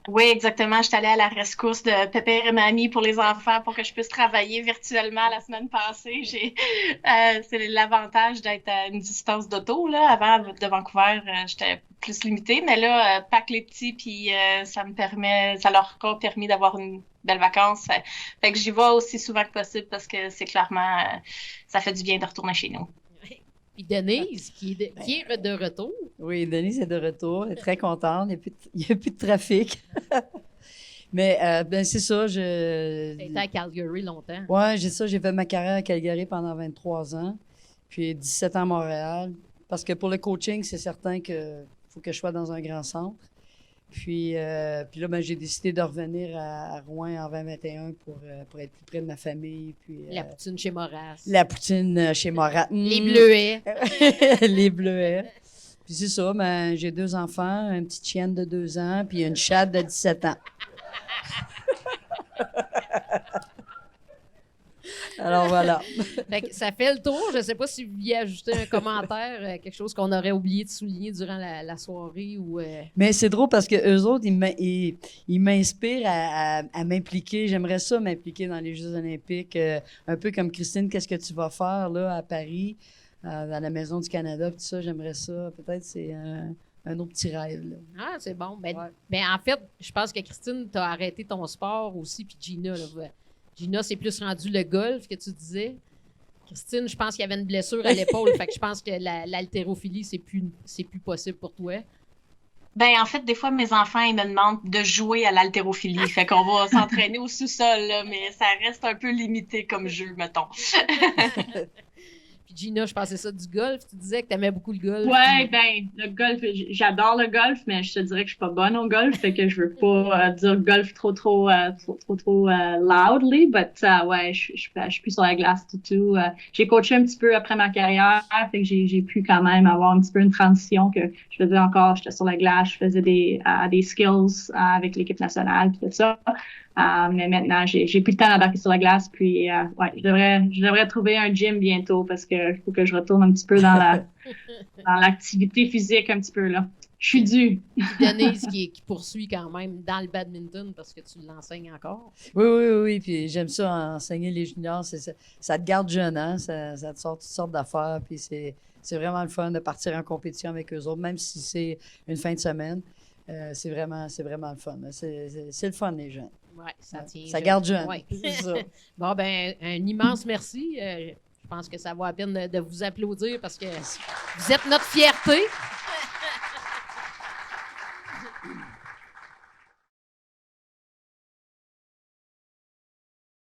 Oui, exactement. Je suis allée à la rescousse de Pépère et Mamie pour les enfants pour que je puisse travailler virtuellement la semaine passée. C'est l'avantage d'être à une distance d'auto. Là. Avant, de Vancouver, j'étais plus limitée, mais là, pack les petits, puis ça leur a permis d'avoir une belle vacance. Fait que j'y vais aussi souvent que possible parce que c'est clairement, ça fait du bien de retourner chez nous. Puis Denise, qui est de retour. Oui, Denise est de retour. Elle est très contente. Il n'y a plus de trafic. Mais c'est ça. Tu étais à Calgary longtemps. Oui, j'ai fait ma carrière à Calgary pendant 23 ans. Puis 17 ans à Montréal. Parce que pour le coaching, c'est certain qu'il faut que je sois dans un grand centre. Puis là, j'ai décidé de revenir à Rouyn en 2021 pour être plus près de ma famille. Puis, la poutine chez Moras. La poutine chez Moras. Les Bleuets. Les Bleuets. Puis c'est ça, j'ai 2 enfants, une petite chienne de 2 ans, puis une chatte de 17 ans. Alors voilà. Fait que ça fait le tour. Je ne sais pas si vous vouliez ajouter un commentaire, quelque chose qu'on aurait oublié de souligner durant la soirée. Mais c'est drôle parce que eux autres, ils m'inspirent à m'impliquer. J'aimerais ça m'impliquer dans les Jeux olympiques. Un peu comme Christine, qu'est-ce que tu vas faire là à Paris, à la Maison du Canada, tout ça, j'aimerais ça. Peut-être c'est un autre petit rêve. Là. Ah, c'est bon. Ben, en fait, je pense que Christine, tu as arrêté ton sport aussi, puis Gina, là, Gina, c'est plus rendu le golf que tu disais. Christine, je pense qu'il y avait une blessure à l'épaule, fait que je pense que l'haltérophilie, c'est plus possible pour toi. Ben, en fait, des fois, mes enfants, ils me demandent de jouer à l'haltérophilie. Fait qu'on va s'entraîner au sous-sol, là, mais ça reste un peu limité comme jeu, mettons. Puis Gina, je pensais ça du golf. Tu disais que tu aimais beaucoup le golf. Ouais, ben, le golf, j'adore le golf, mais je te dirais que je suis pas bonne au golf, fait que je veux pas dire golf trop loudly, but ouais, je suis plus sur la glace tout. J'ai coaché un petit peu après ma carrière, fait que j'ai pu quand même avoir un petit peu une transition que je faisais encore, j'étais sur la glace, je faisais des skills avec l'équipe nationale, tout ça. Mais maintenant, j'ai plus le temps d'embarquer sur la glace, puis ouais, je devrais trouver un gym bientôt parce que faut que je retourne un petit peu dans l'activité physique un petit peu là. Je suis due. Denise qui poursuit quand même dans le badminton parce que tu l'enseignes encore. Oui. Puis j'aime ça enseigner les juniors. Ça te garde jeune, hein? Ça te sort toutes sortes d'affaires. Puis c'est vraiment le fun de partir en compétition avec eux autres, même si c'est une fin de semaine. C'est vraiment le fun. C'est le fun, les jeunes. Oui, ça tient. Ça garde jeune. Ouais. C'est ça. Bon, ben un immense merci. Je pense que ça vaut la peine de vous applaudir parce que Vous êtes notre fierté.